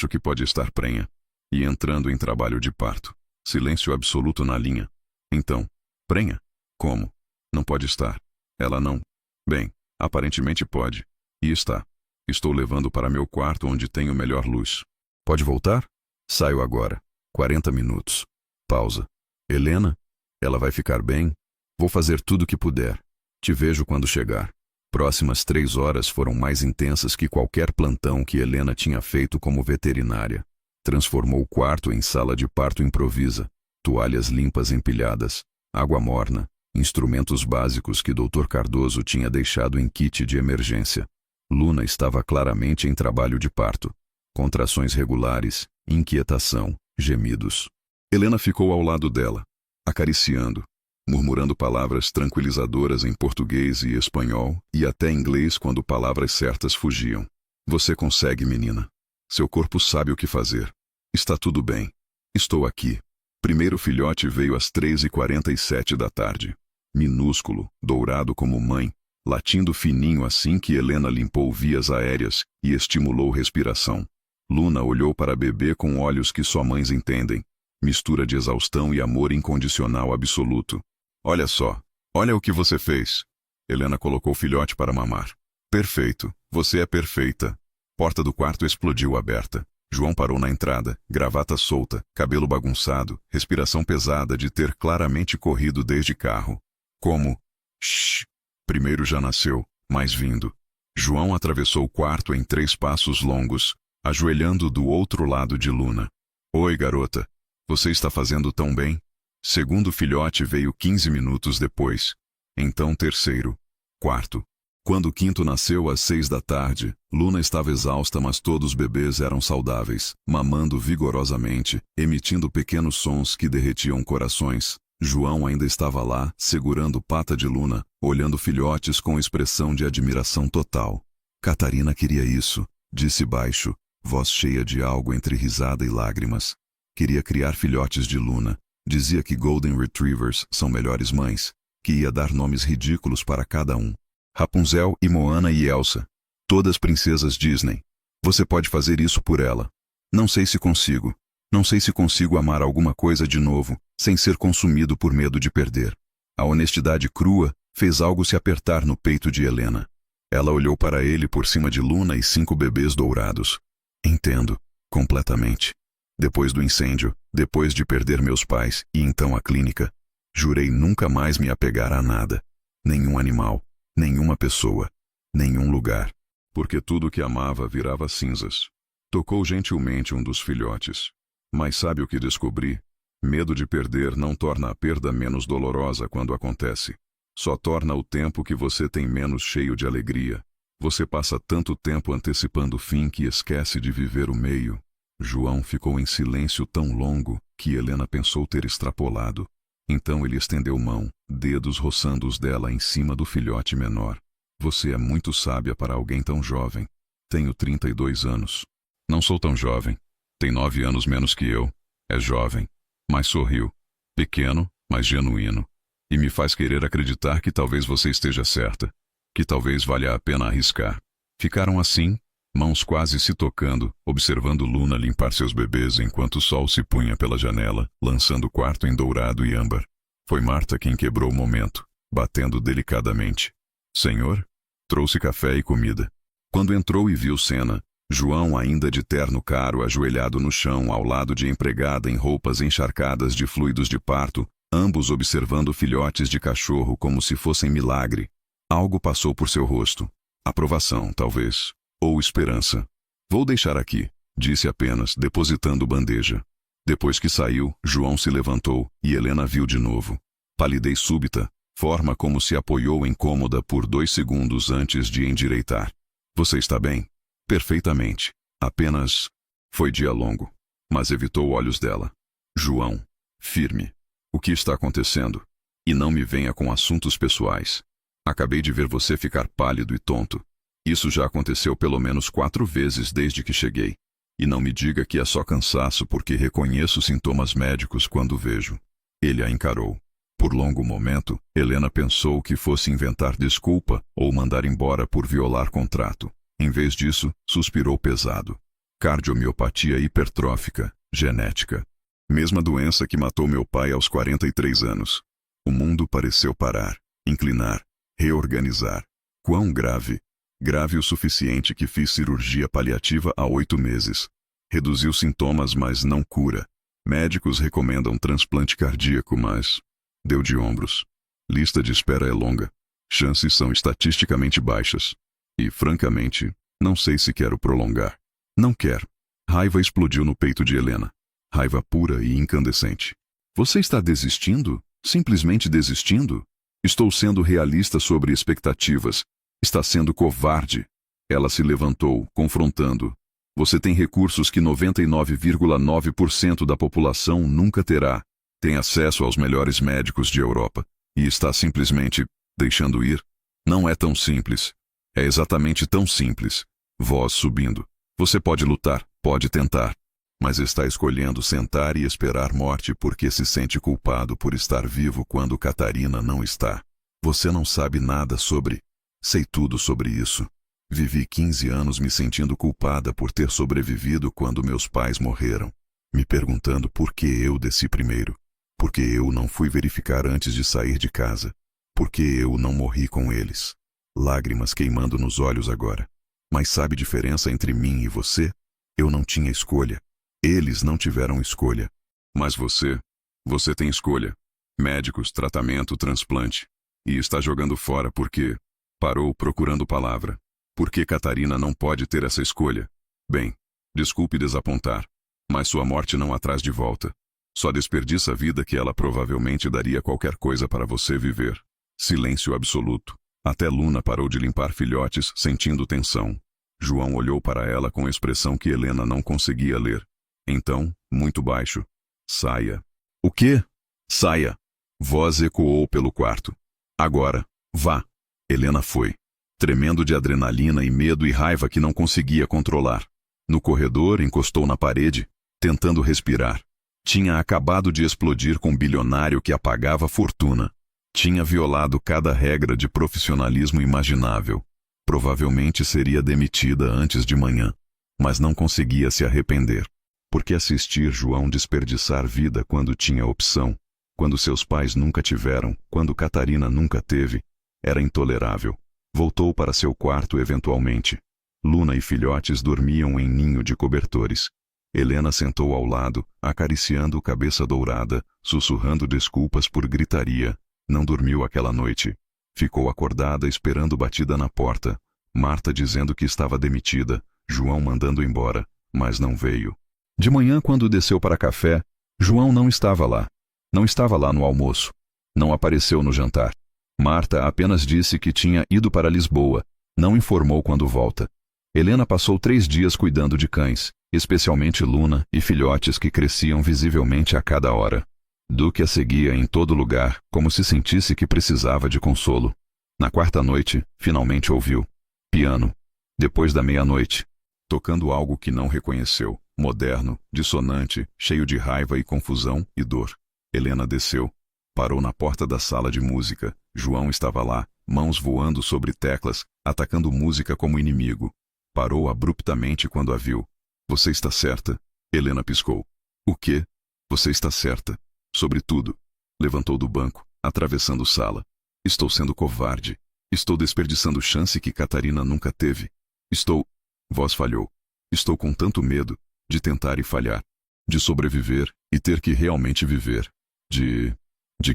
A: que pode estar prenha. E entrando em trabalho de parto. Silêncio absoluto na linha. Então, prenha? Como? Não pode estar. Ela não. Bem, aparentemente pode. E está. Estou levando para meu quarto onde tenho melhor luz. Pode voltar? Saio agora. 40 minutos. Pausa. Helena? Ela vai ficar bem? Vou fazer tudo o que puder. Te vejo quando chegar. Próximas 3 horas foram mais intensas que qualquer plantão que Helena tinha feito como veterinária. Transformou o quarto em sala de parto improvisa. Toalhas limpas empilhadas. Água morna. Instrumentos básicos que Dr. Cardoso tinha deixado em kit de emergência. Luna estava claramente em trabalho de parto. Contrações regulares, inquietação, gemidos. Helena ficou ao lado dela, acariciando, murmurando palavras tranquilizadoras em português e espanhol e até inglês quando palavras certas fugiam. Você consegue, menina. Seu corpo sabe o que fazer. Está tudo bem. Estou aqui. Primeiro filhote veio às 3h47 da tarde. Minúsculo, dourado como mãe, latindo fininho assim que Helena limpou vias aéreas e estimulou respiração. Luna olhou para bebê com olhos que só mães entendem. Mistura de exaustão e amor incondicional absoluto. Olha só. Olha o que você fez. Helena colocou o filhote para mamar. Perfeito. Você é perfeita. Porta do quarto explodiu aberta. João parou na entrada, gravata solta, cabelo bagunçado, respiração pesada de ter claramente corrido desde carro. Como? Shhh. Primeiro já nasceu, mas vindo. João atravessou o quarto em 3 passos longos, ajoelhando do outro lado de Luna. Oi, garota. Você está fazendo tão bem? Segundo filhote veio 15 minutos depois. Então terceiro. Quarto. Quando o quinto nasceu às 6 da tarde, Luna estava exausta, mas todos os bebês eram saudáveis, mamando vigorosamente, emitindo pequenos sons que derretiam corações. João ainda estava lá, segurando pata de Luna, olhando filhotes com expressão de admiração total. Catarina queria isso, disse baixo, voz cheia de algo entre risada e lágrimas. Queria criar filhotes de Luna. Dizia que Golden Retrievers são melhores mães, que ia dar nomes ridículos para cada um. Rapunzel e Moana e Elsa. Todas princesas Disney. Você pode fazer isso por ela. Não sei se consigo. Não sei se consigo amar alguma coisa de novo, sem ser consumido por medo de perder. A honestidade crua fez algo se apertar no peito de Helena. Ela olhou para ele por cima de Luna e 5 bebês dourados. Entendo, completamente. Depois do incêndio, depois de perder meus pais e então a clínica, jurei nunca mais me apegar a nada. Nenhum animal, nenhuma pessoa, nenhum lugar. Porque tudo que amava virava cinzas. Tocou gentilmente um dos filhotes. Mas sabe o que descobri? Medo de perder não torna a perda menos dolorosa quando acontece. Só torna o tempo que você tem menos cheio de alegria. Você passa tanto tempo antecipando o fim que esquece de viver o meio. João ficou em silêncio tão longo que Helena pensou ter extrapolado. Então ele estendeu mão, dedos roçando os dela em cima do filhote menor. Você é muito sábia para alguém tão jovem. Tenho 32 anos. Não sou tão jovem. Tem 9 anos menos que eu. É jovem. Mas sorriu. Pequeno, mas genuíno. E me faz querer acreditar que talvez você esteja certa. Que talvez valha a pena arriscar. Ficaram assim, mãos quase se tocando, observando Luna limpar seus bebês enquanto o sol se punha pela janela, lançando o quarto em dourado e âmbar. Foi Marta quem quebrou o momento, batendo delicadamente. Senhor? Trouxe café e comida. Quando entrou e viu Cena, João ainda de terno caro ajoelhado no chão ao lado de empregada em roupas encharcadas de fluidos de parto, ambos observando filhotes de cachorro como se fossem milagre. Algo passou por seu rosto. Aprovação, talvez. Ou esperança. Vou deixar aqui, disse apenas, depositando bandeja. Depois que saiu, João se levantou e Helena viu de novo. Palidez súbita, forma como se apoiou incômoda por 2 segundos antes de endireitar. Você está bem? Perfeitamente. Apenas... Foi dia longo. Mas evitou olhos dela. João. Firme. O que está acontecendo? E não me venha com assuntos pessoais. Acabei de ver você ficar pálido e tonto. Isso já aconteceu pelo menos 4 vezes desde que cheguei. E não me diga que é só cansaço porque reconheço sintomas médicos quando vejo. Ele a encarou. Por longo momento, Helena pensou que fosse inventar desculpa ou mandar embora por violar contrato. Em vez disso, suspirou pesado. Cardiomiopatia hipertrófica, genética. Mesma doença que matou meu pai aos 43 anos. O mundo pareceu parar, inclinar, reorganizar. Quão grave? Grave o suficiente que fiz cirurgia paliativa há 8 meses. Reduziu sintomas, mas não cura. Médicos recomendam transplante cardíaco, mas... Deu de ombros. Lista de espera é longa. Chances são estatisticamente baixas. E, francamente, não sei se quero prolongar. Não quero. Raiva explodiu no peito de Helena. Raiva pura e incandescente. Você está desistindo? Simplesmente desistindo? Estou sendo realista sobre expectativas. Está sendo covarde. Ela se levantou, confrontando. Você tem recursos que 99,9% da população nunca terá. Tem acesso aos melhores médicos de Europa. E está simplesmente deixando ir. Não é tão simples. É exatamente tão simples. Voz subindo. Você pode lutar, pode tentar. Mas está escolhendo sentar e esperar morte porque se sente culpado por estar vivo quando Catarina não está. Você não sabe nada sobre... Sei tudo sobre isso. Vivi 15 anos me sentindo culpada por ter sobrevivido quando meus pais morreram. Me perguntando por que eu desci primeiro. Por que eu não fui verificar antes de sair de casa. Por que eu não morri com eles. Lágrimas queimando nos olhos agora. Mas sabe a diferença entre mim e você? Eu não tinha escolha. Eles não tiveram escolha. Mas você tem escolha. Médicos, tratamento, transplante. E está jogando fora porque... Parou procurando palavra. Porque Catarina não pode ter essa escolha. Bem, desculpe desapontar. Mas sua morte não a traz de volta. Só desperdiça a vida que ela provavelmente daria qualquer coisa para você viver. Silêncio absoluto. Até Luna parou de limpar filhotes, sentindo tensão. João olhou para ela com expressão que Helena não conseguia ler. Então, muito baixo. Saia. O quê? Saia. Voz ecoou pelo quarto. Agora, vá. Helena foi, tremendo de adrenalina e medo e raiva que não conseguia controlar. No corredor, encostou na parede, tentando respirar. Tinha acabado de explodir com um bilionário que apagava fortuna. Tinha violado cada regra de profissionalismo imaginável. Provavelmente seria demitida antes de manhã, mas não conseguia se arrepender. Porque assistir João desperdiçar vida quando tinha opção, quando seus pais nunca tiveram, quando Catarina nunca teve, era intolerável. Voltou para seu quarto eventualmente. Luna e filhotes dormiam em ninho de cobertores. Helena sentou ao lado, acariciando cabeça dourada, sussurrando desculpas por gritaria. Não dormiu aquela noite. Ficou acordada esperando batida na porta. Marta dizendo que estava demitida, João mandando embora, mas não veio. De manhã, quando desceu para café, João não estava lá. Não estava lá no almoço. Não apareceu no jantar. Marta apenas disse que tinha ido para Lisboa. Não informou quando volta. Helena passou 3 dias cuidando de cães, especialmente Luna e filhotes que cresciam visivelmente a cada hora. Duque a seguia em todo lugar, como se sentisse que precisava de consolo. Na quarta noite, finalmente ouviu. Piano. Depois da meia-noite. Tocando algo que não reconheceu. Moderno, dissonante, cheio de raiva e confusão e dor. Helena desceu. Parou na porta da sala de música. João estava lá, mãos voando sobre teclas, atacando música como inimigo. Parou abruptamente quando a viu. Você está certa? Helena piscou. O quê? Você está certa. Sobre tudo. Levantou do banco, atravessando sala. Estou sendo covarde. Estou desperdiçando chance que Catarina nunca teve. Estou... Voz falhou. Estou com tanto medo de tentar e falhar. De sobreviver e ter que realmente viver. De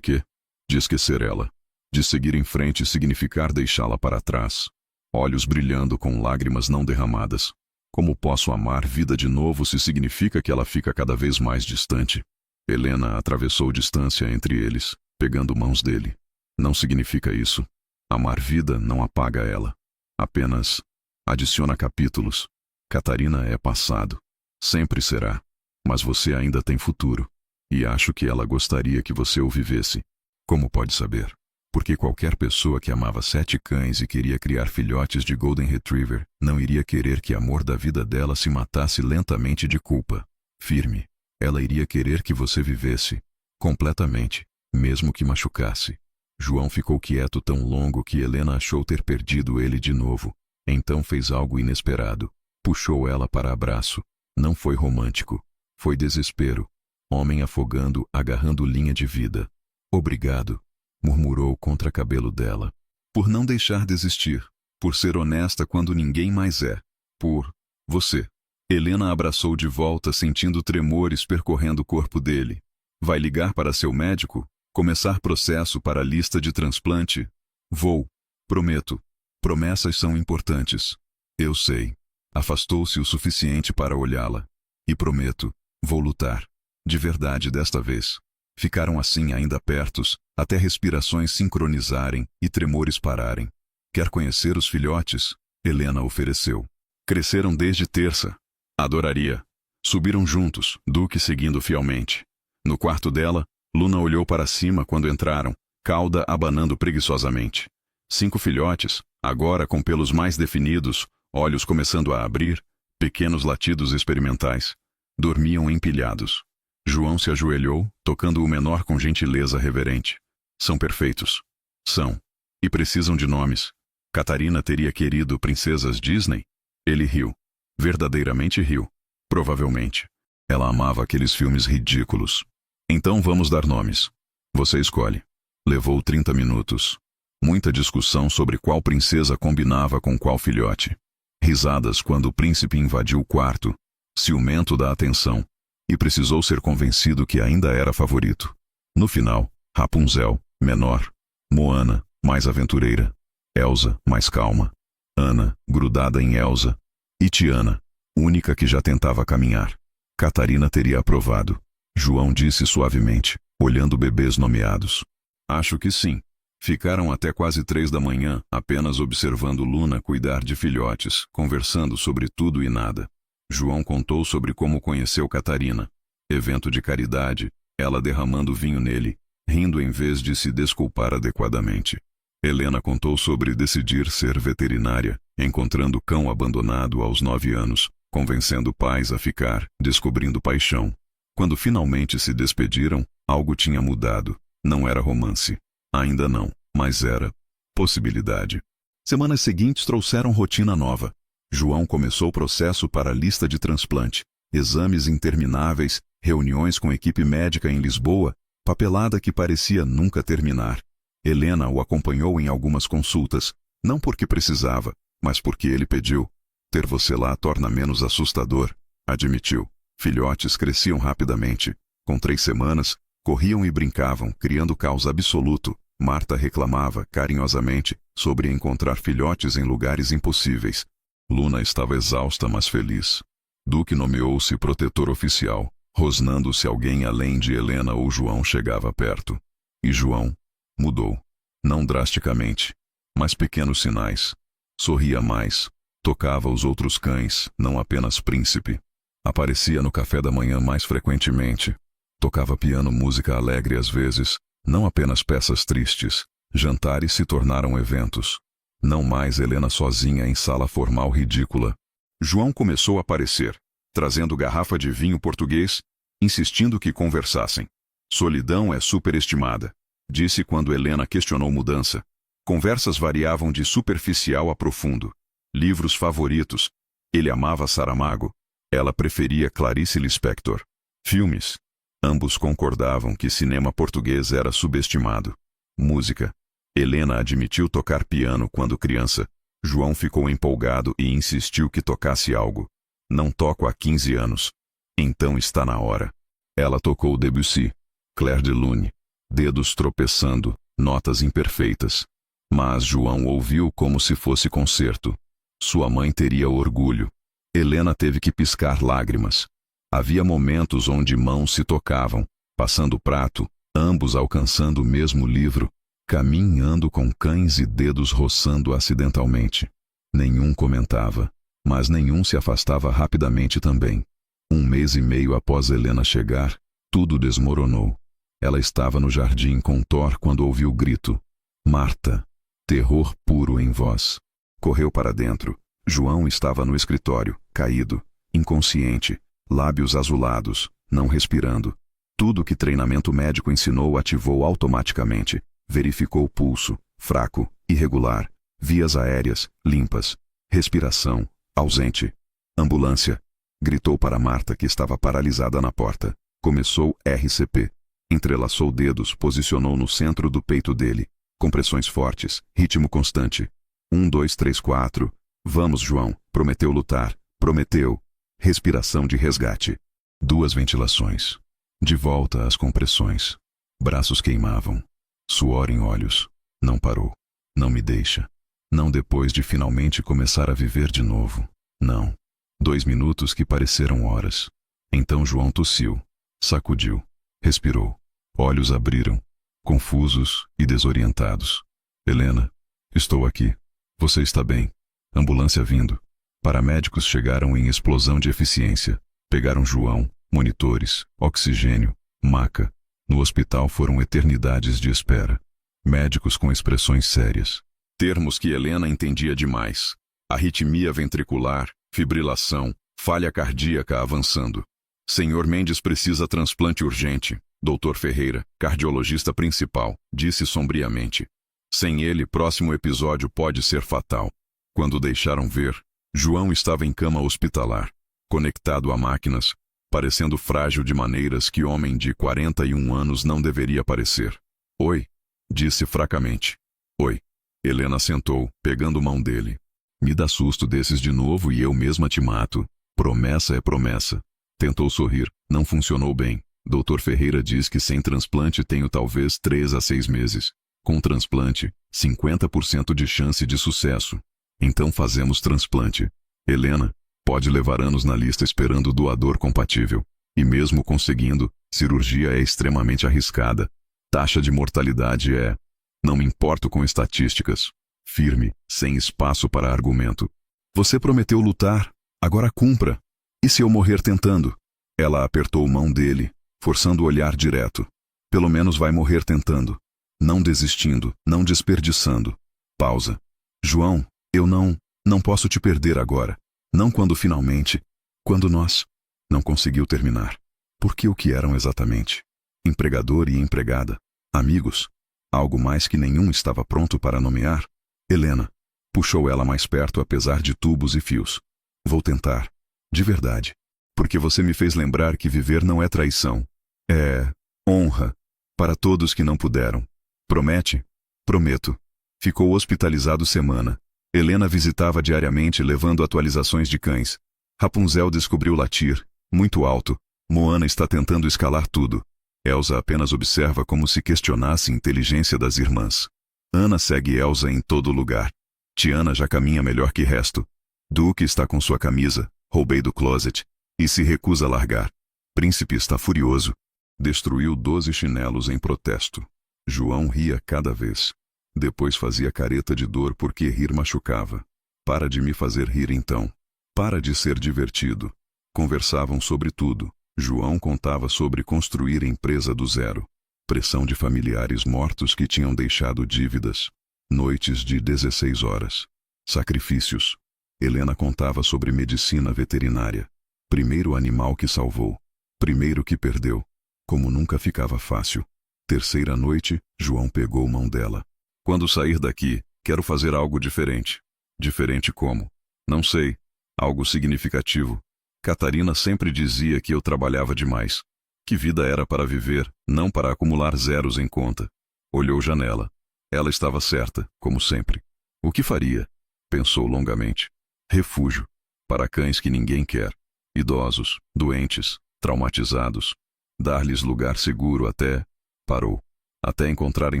A: quê? De esquecer ela. De seguir em frente significar deixá-la para trás. Olhos brilhando com lágrimas não derramadas. Como posso amar vida de novo se significa que ela fica cada vez mais distante? Helena atravessou distância entre eles, pegando mãos dele. Não significa isso. Amar vida não apaga ela. Apenas adiciona capítulos. Catarina é passado. Sempre será. Mas você ainda tem futuro. E acho que ela gostaria que você o vivesse. Como pode saber? Porque qualquer pessoa que amava 7 cães e queria criar filhotes de Golden Retriever não iria querer que o amor da vida dela se matasse lentamente de culpa. Firme. Ela iria querer que você vivesse. Completamente. Mesmo que machucasse. João ficou quieto tão longo que Helena achou ter perdido ele de novo. Então fez algo inesperado. Puxou ela para abraço. Não foi romântico. Foi desespero. Homem afogando, agarrando linha de vida. Obrigado, murmurou contra cabelo dela. Por não deixar desistir. Por ser honesta quando ninguém mais é. Por você. Helena abraçou de volta, sentindo tremores percorrendo o corpo dele. Vai ligar para seu médico? Começar processo para a lista de transplante? Vou. Prometo. Promessas são importantes. Eu sei. Afastou-se o suficiente para olhá-la. E prometo. Vou lutar. De verdade desta vez. Ficaram assim ainda pertos, até respirações sincronizarem e tremores pararem. Quer conhecer os filhotes? Helena ofereceu. Cresceram desde terça. Adoraria. Subiram juntos, Duque seguindo fielmente. No quarto dela, Luna olhou para cima quando entraram, cauda abanando preguiçosamente. 5 filhotes, agora com pelos mais definidos, olhos começando a abrir, pequenos latidos experimentais. Dormiam empilhados. João se ajoelhou, tocando o menor com gentileza reverente. São perfeitos. São. E precisam de nomes. Catarina teria querido princesas Disney? Ele riu. Verdadeiramente riu. Provavelmente. Ela amava aqueles filmes ridículos. Então vamos dar nomes. Você escolhe. Levou 30 minutos. Muita discussão sobre qual princesa combinava com qual filhote. Risadas quando o príncipe invadiu o quarto. Ciumento da atenção. E precisou ser convencido que ainda era favorito. No final, Rapunzel, menor. Moana, mais aventureira. Elsa, mais calma. Ana, grudada em Elsa. E Tiana, única que já tentava caminhar. Catarina teria aprovado. João disse suavemente, olhando bebês nomeados. Acho que sim. Ficaram até quase 3 da manhã, apenas observando Luna cuidar de filhotes, conversando sobre tudo e nada. João contou sobre como conheceu Catarina. Evento de caridade, ela derramando vinho nele. rindo em vez de se desculpar adequadamente. Helena contou sobre decidir ser veterinária, encontrando cão abandonado aos 9 anos, convencendo pais a ficar, descobrindo paixão. Quando finalmente se despediram, algo tinha mudado. Não era romance. Ainda não, mas era possibilidade. Semanas seguintes trouxeram rotina nova. João começou o processo para a lista de transplante. Exames intermináveis, reuniões com equipe médica em Lisboa, papelada que parecia nunca terminar. Helena o acompanhou em algumas consultas, não porque precisava, mas porque ele pediu. Ter você lá torna menos assustador, admitiu. Filhotes cresciam rapidamente. Com 3 semanas, corriam e brincavam, criando caos absoluto. Marta reclamava, carinhosamente, sobre encontrar filhotes em lugares impossíveis. Luna estava exausta, mas feliz. Duque nomeou-se protetor oficial, rosnando se alguém além de Helena ou João chegava perto. E João mudou. Não drasticamente, mas pequenos sinais. Sorria mais. Tocava os outros cães, não apenas Príncipe. Aparecia no café da manhã mais frequentemente. Tocava piano, música alegre às vezes, não apenas peças tristes. Jantares se tornaram eventos. Não mais Helena sozinha em sala formal ridícula. João começou a aparecer, trazendo garrafa de vinho português, insistindo que conversassem. Solidão é superestimada, disse quando Helena questionou mudança. Conversas variavam de superficial a profundo. Livros favoritos. Ele amava Saramago. Ela preferia Clarice Lispector. Filmes. Ambos concordavam que cinema português era subestimado. Música. Helena admitiu tocar piano quando criança. João ficou empolgado e insistiu que tocasse algo. Não toco há 15 anos. Então está na hora. Ela tocou Debussy, Clair de Lune, dedos tropeçando, notas imperfeitas. Mas João ouviu como se fosse concerto. Sua mãe teria orgulho. Helena teve que piscar lágrimas. Havia momentos onde mãos se tocavam, passando o prato, ambos alcançando o mesmo livro, caminhando com cães e dedos roçando acidentalmente. Nenhum comentava, mas nenhum se afastava rapidamente também. 1 mês e meio após Helena chegar, tudo desmoronou. Ela estava no jardim com Thor quando ouviu o grito. Marta. Terror puro em voz. Correu para dentro. João estava no escritório, caído, inconsciente, lábios azulados, não respirando. Tudo que treinamento médico ensinou ativou automaticamente. Verificou o pulso, fraco, irregular, vias aéreas, limpas, respiração, ausente. Ambulância. Gritou para Marta que estava paralisada na porta. Começou RCP. Entrelaçou dedos, posicionou no centro do peito dele. Compressões fortes, ritmo constante. 1, 2, 3, 4. Vamos, João. Prometeu lutar. Prometeu. Respiração de resgate. 2 ventilações. De volta às compressões. Braços queimavam. Suor em olhos. Não parou. Não me deixa. Não depois de finalmente começar a viver de novo. Não. 2 minutos que pareceram horas. Então João tossiu. Sacudiu. Respirou. Olhos abriram. Confusos e desorientados. Helena. Estou aqui. Você está bem. Ambulância vindo. Paramédicos chegaram em explosão de eficiência. Pegaram João, monitores, oxigênio, maca. No hospital foram eternidades de espera. Médicos com expressões sérias. Termos que Helena entendia demais. Arritmia ventricular, fibrilação, falha cardíaca avançando. Senhor Mendes precisa transplante urgente. Dr. Ferreira, cardiologista principal, disse sombriamente. Sem ele, próximo episódio pode ser fatal. Quando deixaram ver, João estava em cama hospitalar, conectado a máquinas, parecendo frágil de maneiras que homem de 41 anos não deveria parecer. Oi, disse fracamente. Oi. Helena sentou, pegando mão dele. Me dá susto desses de novo e eu mesma te mato. Promessa é promessa. Tentou sorrir, não funcionou bem. Dr. Ferreira diz que sem transplante tenho talvez 3 a 6 meses. Com transplante, 50% de chance de sucesso. Então fazemos transplante. Helena, pode levar anos na lista esperando doador compatível. E mesmo conseguindo, cirurgia é extremamente arriscada. Taxa de mortalidade é... Não me importo com estatísticas. Firme, sem espaço para argumento. Você prometeu lutar, agora cumpra. E se eu morrer tentando? Ela apertou mão dele, forçando o olhar direto. Pelo menos vai morrer tentando. Não desistindo, não desperdiçando. Pausa. João, eu não posso te perder agora. Não quando finalmente, quando nós... Não conseguiu terminar. Porque o que eram exatamente? Empregador e empregada. Amigos. Algo mais que nenhum estava pronto para nomear. Helena. Puxou ela mais perto apesar de tubos e fios. Vou tentar. De verdade. Porque você me fez lembrar que viver não é traição. É... honra. Para todos que não puderam. Promete? Prometo. Ficou hospitalizado semana. Helena visitava diariamente levando atualizações de cães. Rapunzel descobriu latir, muito alto. Moana está tentando escalar tudo. Elsa apenas observa como se questionasse a inteligência das irmãs. Ana segue Elsa em todo lugar. Tiana já caminha melhor que resto. Duque está com sua camisa, roubei do closet, e se recusa a largar. Príncipe está furioso. Destruiu 12 chinelos em protesto. João ria cada vez. Depois fazia careta de dor porque rir machucava. Para de me fazer rir então. Para de ser divertido. Conversavam sobre tudo. João contava sobre construir empresa do zero. Pressão de familiares mortos que tinham deixado dívidas. Noites de 16 horas. Sacrifícios. Helena contava sobre medicina veterinária. Primeiro animal que salvou. Primeiro que perdeu. Como nunca ficava fácil. Terceira noite, João pegou mão dela. Quando sair daqui, quero fazer algo diferente. Diferente como? Não sei. Algo significativo. Catarina sempre dizia que eu trabalhava demais. Que vida era para viver, não para acumular zeros em conta. Olhou janela. Ela estava certa, como sempre. O que faria? Pensou longamente. Refúgio. Para cães que ninguém quer. Idosos, doentes, traumatizados. Dar-lhes lugar seguro até... Parou. Até encontrarem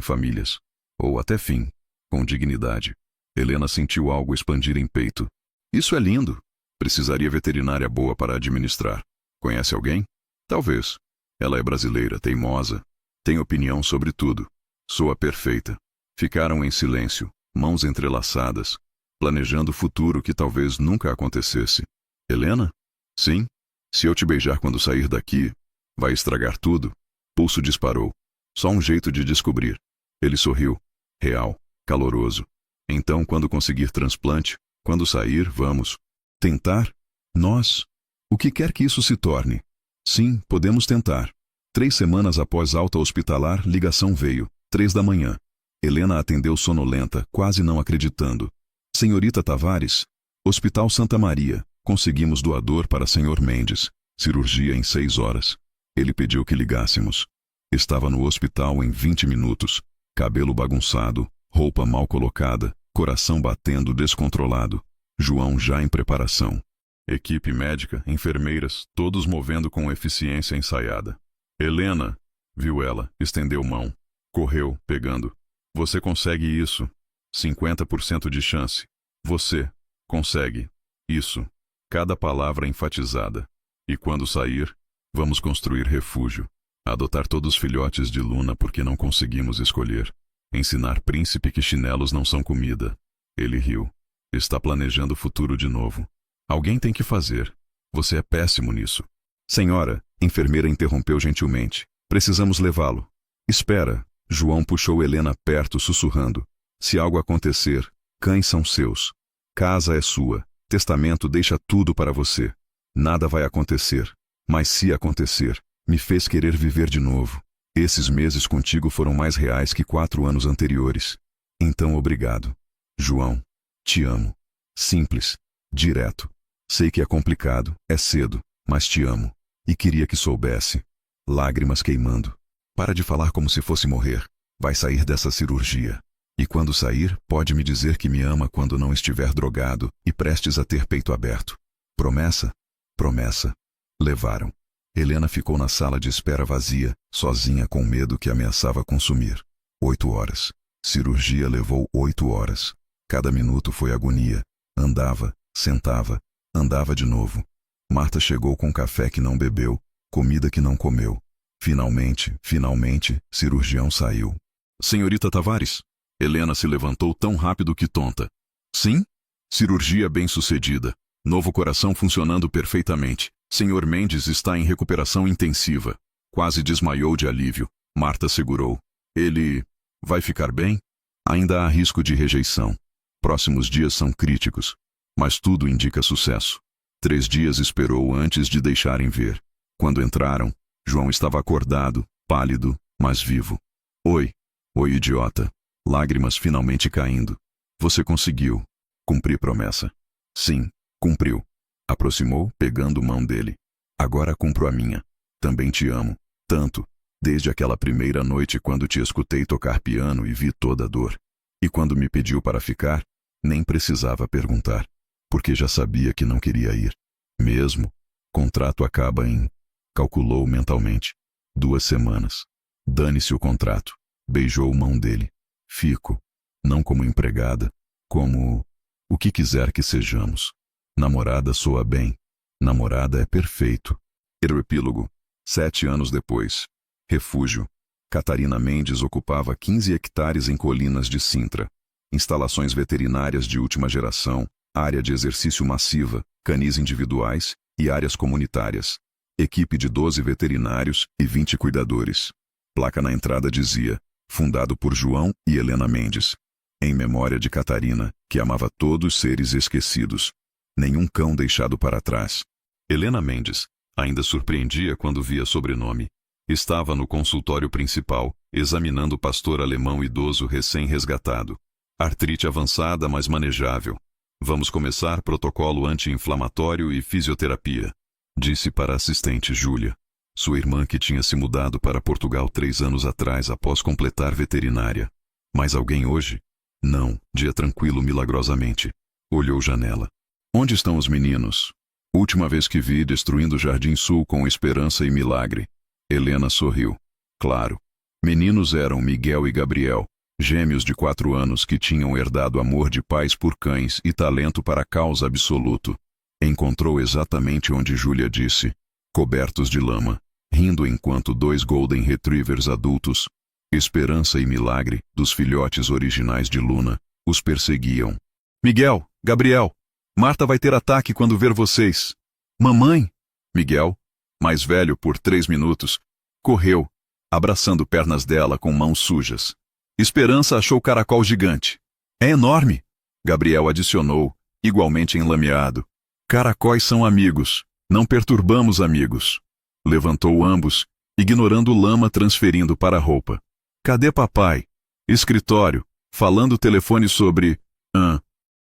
A: famílias. Ou até fim. Com dignidade. Helena sentiu algo expandir em peito. Isso é lindo. Precisaria veterinária boa para administrar. Conhece alguém? Talvez. Ela é brasileira, teimosa. Tem opinião sobre tudo. Soa perfeita. Ficaram em silêncio, mãos entrelaçadas, planejando o futuro que talvez nunca acontecesse. Helena? Sim. Se eu te beijar quando sair daqui, vai estragar tudo. Pulso disparou. Só um jeito de descobrir. Ele sorriu. Real, caloroso. Então, quando conseguir transplante, quando sair, vamos. Tentar? Nós? O que quer que isso se torne? Sim, podemos tentar. 3 semanas após alta hospitalar, ligação veio. 3 da manhã. Helena atendeu sonolenta, quase não acreditando. Senhorita Tavares? Hospital Santa Maria. Conseguimos doador para Sr. Mendes. Cirurgia em 6 horas. Ele pediu que ligássemos. Estava no hospital em 20 minutos. Cabelo bagunçado, roupa mal colocada, coração batendo descontrolado. João já em preparação. Equipe médica, enfermeiras, todos movendo com eficiência ensaiada. Helena, viu ela, estendeu mão. Correu, pegando. Você consegue isso. 50% de chance. Você consegue isso. Cada palavra enfatizada. E quando sair, vamos construir refúgio. Adotar todos os filhotes de Luna porque não conseguimos escolher. Ensinar príncipe que chinelos não são comida. Ele riu. Está planejando o futuro de novo. Alguém tem que fazer. Você é péssimo nisso. Senhora, enfermeira interrompeu gentilmente. Precisamos levá-lo. Espera. João puxou Helena perto, sussurrando. Se algo acontecer, cães são seus. Casa é sua. Testamento deixa tudo para você. Nada vai acontecer. Mas se acontecer, me fez querer viver de novo. Esses meses contigo foram mais reais que 4 anos anteriores. Então obrigado. João, te amo. Simples, direto. Sei que é complicado, é cedo, mas te amo. E queria que soubesse. Lágrimas queimando. Para de falar como se fosse morrer. Vai sair dessa cirurgia. E quando sair, pode me dizer que me ama quando não estiver drogado e prestes a ter peito aberto. Promessa? Promessa. Levaram. Helena ficou na sala de espera vazia, sozinha com medo que ameaçava consumir. 8 horas. Cirurgia levou 8 horas. Cada minuto foi agonia. Andava, sentava, andava de novo. Marta chegou com café que não bebeu, comida que não comeu. Finalmente, cirurgião saiu. Senhorita Tavares? Helena se levantou tão rápido que tonta. Sim? Cirurgia bem-sucedida. Novo coração funcionando perfeitamente. Sr. Mendes está em recuperação intensiva. Quase desmaiou de alívio, Marta segurou. Ele vai ficar bem? Ainda há risco de rejeição. Próximos dias são críticos, mas tudo indica sucesso. 3 dias esperou antes de deixarem ver. Quando entraram, João estava acordado, pálido, mas vivo. Oi, idiota. Lágrimas finalmente caindo. Você conseguiu. Cumpri promessa. Sim, cumpriu. Aproximou, pegando mão dele. Agora cumpro a minha. Também te amo. Tanto. Desde aquela primeira noite quando te escutei tocar piano e vi toda a dor. E quando me pediu para ficar, nem precisava perguntar, porque já sabia que não queria ir. Mesmo. Contrato acaba em... Calculou mentalmente. 2 semanas. Dane-se o contrato. Beijou mão dele. Fico. Não como empregada, como... o que quiser que sejamos. Namorada soa bem. Namorada é perfeito. Epílogo. 7 anos depois. Refúgio. Catarina Mendes ocupava 15 hectares em Colinas de Sintra. Instalações veterinárias de última geração, área de exercício massiva, canis individuais e áreas comunitárias. Equipe de 12 veterinários e 20 cuidadores. Placa na entrada dizia, fundado por João e Helena Mendes. Em memória de Catarina, que amava todos os seres esquecidos. Nenhum cão deixado para trás. Helena Mendes ainda surpreendia quando via sobrenome. Estava no consultório principal, examinando o pastor alemão idoso recém-resgatado. Artrite avançada, mas manejável. Vamos começar protocolo anti-inflamatório e fisioterapia, disse para a assistente Júlia. Sua irmã que tinha se mudado para Portugal 3 anos atrás após completar veterinária. Mais alguém hoje? Não, dia tranquilo milagrosamente. Olhou janela. Onde estão os meninos? Última vez que vi destruindo o Jardim Sul com esperança e milagre. Helena sorriu. Claro. Meninos eram Miguel e Gabriel, gêmeos de 4 anos que tinham herdado amor de pais por cães e talento para a causa absoluto. Encontrou exatamente onde Júlia disse, cobertos de lama, rindo enquanto 2 Golden Retrievers adultos, Esperança e Milagre, dos filhotes originais de Luna, os perseguiam. Miguel, Gabriel, Marta vai ter ataque quando ver vocês. Mamãe! Miguel, mais velho por 3 minutos, correu, abraçando pernas dela com mãos sujas. Esperança achou o caracol gigante. É enorme! Gabriel adicionou, igualmente enlameado. Caracóis são amigos, não perturbamos amigos. Levantou ambos, ignorando lama transferindo para a roupa. Cadê papai? Escritório, falando telefone sobre...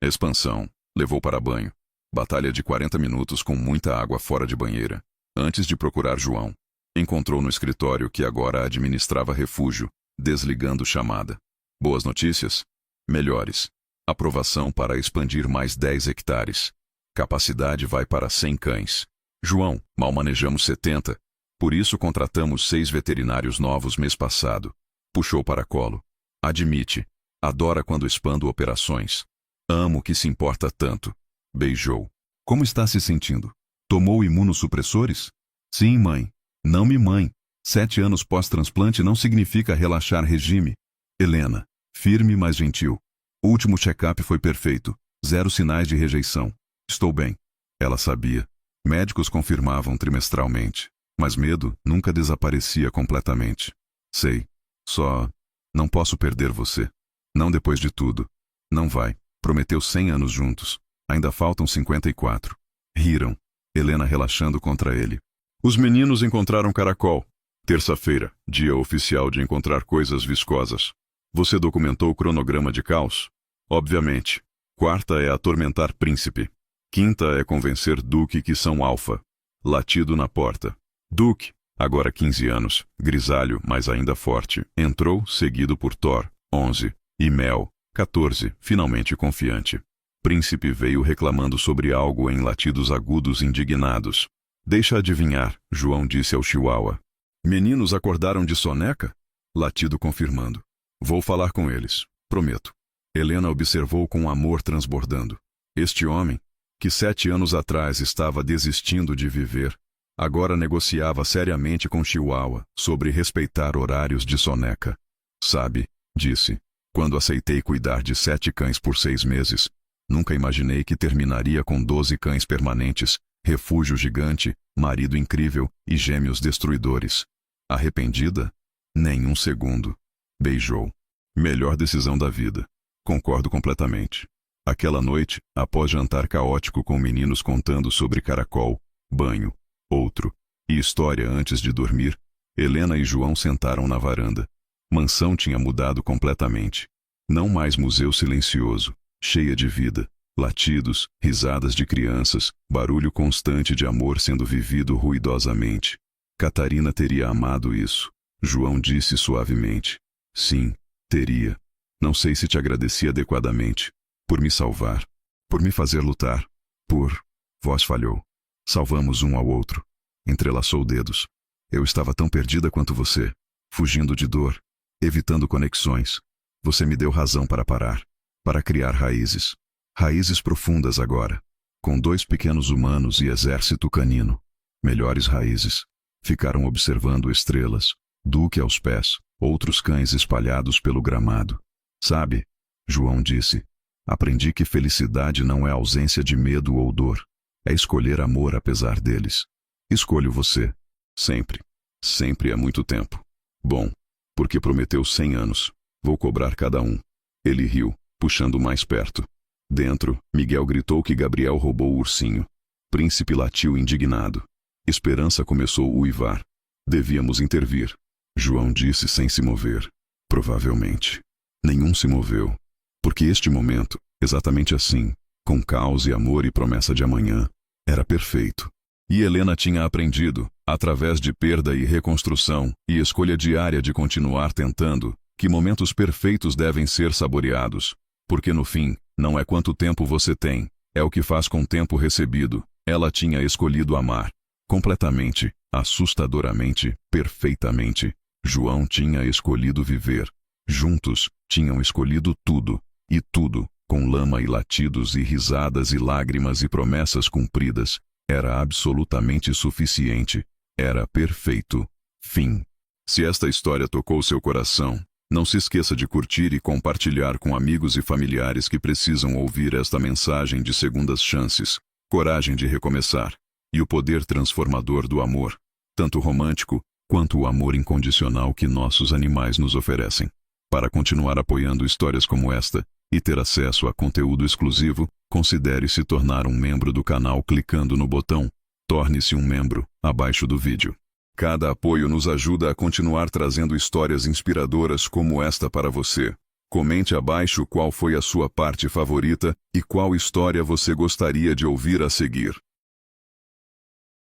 A: Expansão, levou para banho. Batalha de 40 minutos com muita água fora de banheira. Antes de procurar João, encontrou no escritório que agora administrava refúgio, desligando chamada. Boas notícias? Melhores. Aprovação para expandir mais 10 hectares. Capacidade vai para 100 cães. João, mal manejamos 70. Por isso contratamos 6 veterinários novos mês passado. Puxou para colo. Admite. Adora quando expando operações. Amo que se importa tanto. Beijou. Como está se sentindo? Tomou imunossupressores? Sim, mãe. Não me mãe. 7 anos pós-transplante não significa relaxar regime. Helena. Firme, mas gentil. O último check-up foi perfeito. 0 sinais de rejeição. Estou bem. Ela sabia. Médicos confirmavam trimestralmente. Mas medo nunca desaparecia completamente. Sei. Só... não posso perder você. Não depois de tudo. Não vai. Prometeu 100 anos juntos. Ainda faltam 54. Riram. Helena relaxando contra ele. Os meninos encontraram caracol. Terça-feira, dia oficial de encontrar coisas viscosas. Você documentou o cronograma de caos? Obviamente. Quarta é atormentar príncipe. Quinta é convencer Duque que são alfa. Latido na porta. Duque, agora 15 anos, grisalho, mas ainda forte, entrou, seguido por Thor, 11, e Mel, 14, finalmente confiante. Príncipe veio reclamando sobre algo em latidos agudos indignados. Deixa adivinhar, João disse ao Chihuahua. Meninos acordaram de soneca? Latido confirmando. Vou falar com eles, prometo. Helena observou com amor transbordando. Este homem, que 7 anos atrás estava desistindo de viver, agora negociava seriamente com Chihuahua sobre respeitar horários de soneca. Sabe, disse, quando aceitei cuidar de 7 cães por 6 meses, nunca imaginei que terminaria com 12 cães permanentes, refúgio gigante, marido incrível e gêmeos destruidores. Arrependida? Nem um segundo. Beijou. Melhor decisão da vida. Concordo completamente. Aquela noite, após jantar caótico com meninos contando sobre caracol, banho, outro, e história antes de dormir, Helena e João sentaram na varanda. Mansão tinha mudado completamente. Não mais museu silencioso, cheia de vida, latidos, risadas de crianças, barulho constante de amor sendo vivido ruidosamente. Catarina teria amado isso. João disse suavemente. Sim, teria. Não sei se te agradeci adequadamente. Por me salvar. Por me fazer lutar. Voz falhou. Salvamos um ao outro. Entrelaçou dedos. Eu estava tão perdida quanto você. Fugindo de dor. Evitando conexões. Você me deu razão para parar. Para criar raízes. Raízes profundas agora. Com 2 pequenos humanos e exército canino. Melhores raízes. Ficaram observando estrelas. Duque aos pés. Outros cães espalhados pelo gramado. Sabe? João disse. Aprendi que felicidade não é ausência de medo ou dor. É escolher amor apesar deles. Escolho você. Sempre. Sempre há muito tempo. Bom, porque prometeu 100 anos. Vou cobrar cada um. Ele riu, puxando mais perto. Dentro, Miguel gritou que Gabriel roubou o ursinho. Príncipe latiu indignado. Esperança começou a uivar. Devíamos intervir. João disse sem se mover. Provavelmente. Nenhum se moveu. Porque este momento, exatamente assim, com caos e amor e promessa de amanhã, era perfeito. E Helena tinha aprendido, através de perda e reconstrução, e escolha diária de continuar tentando, que momentos perfeitos devem ser saboreados. Porque no fim, não é quanto tempo você tem, é o que faz com o tempo recebido. Ela tinha escolhido amar. Completamente, assustadoramente, perfeitamente. João tinha escolhido viver. Juntos, tinham escolhido tudo. E tudo, com lama e latidos e risadas e lágrimas e promessas cumpridas, era absolutamente suficiente. Era perfeito. Fim. Se esta história tocou seu coração, não se esqueça de curtir e compartilhar com amigos e familiares que precisam ouvir esta mensagem de segundas chances, coragem de recomeçar, e o poder transformador do amor, tanto romântico, quanto o amor incondicional que nossos animais nos oferecem. Para continuar apoiando histórias como esta, e ter acesso a conteúdo exclusivo, considere se tornar um membro do canal clicando no botão Torne-se um membro, abaixo do vídeo. Cada apoio nos ajuda a continuar trazendo histórias inspiradoras como esta para você. Comente abaixo qual foi a sua parte favorita e qual história você gostaria de ouvir a seguir.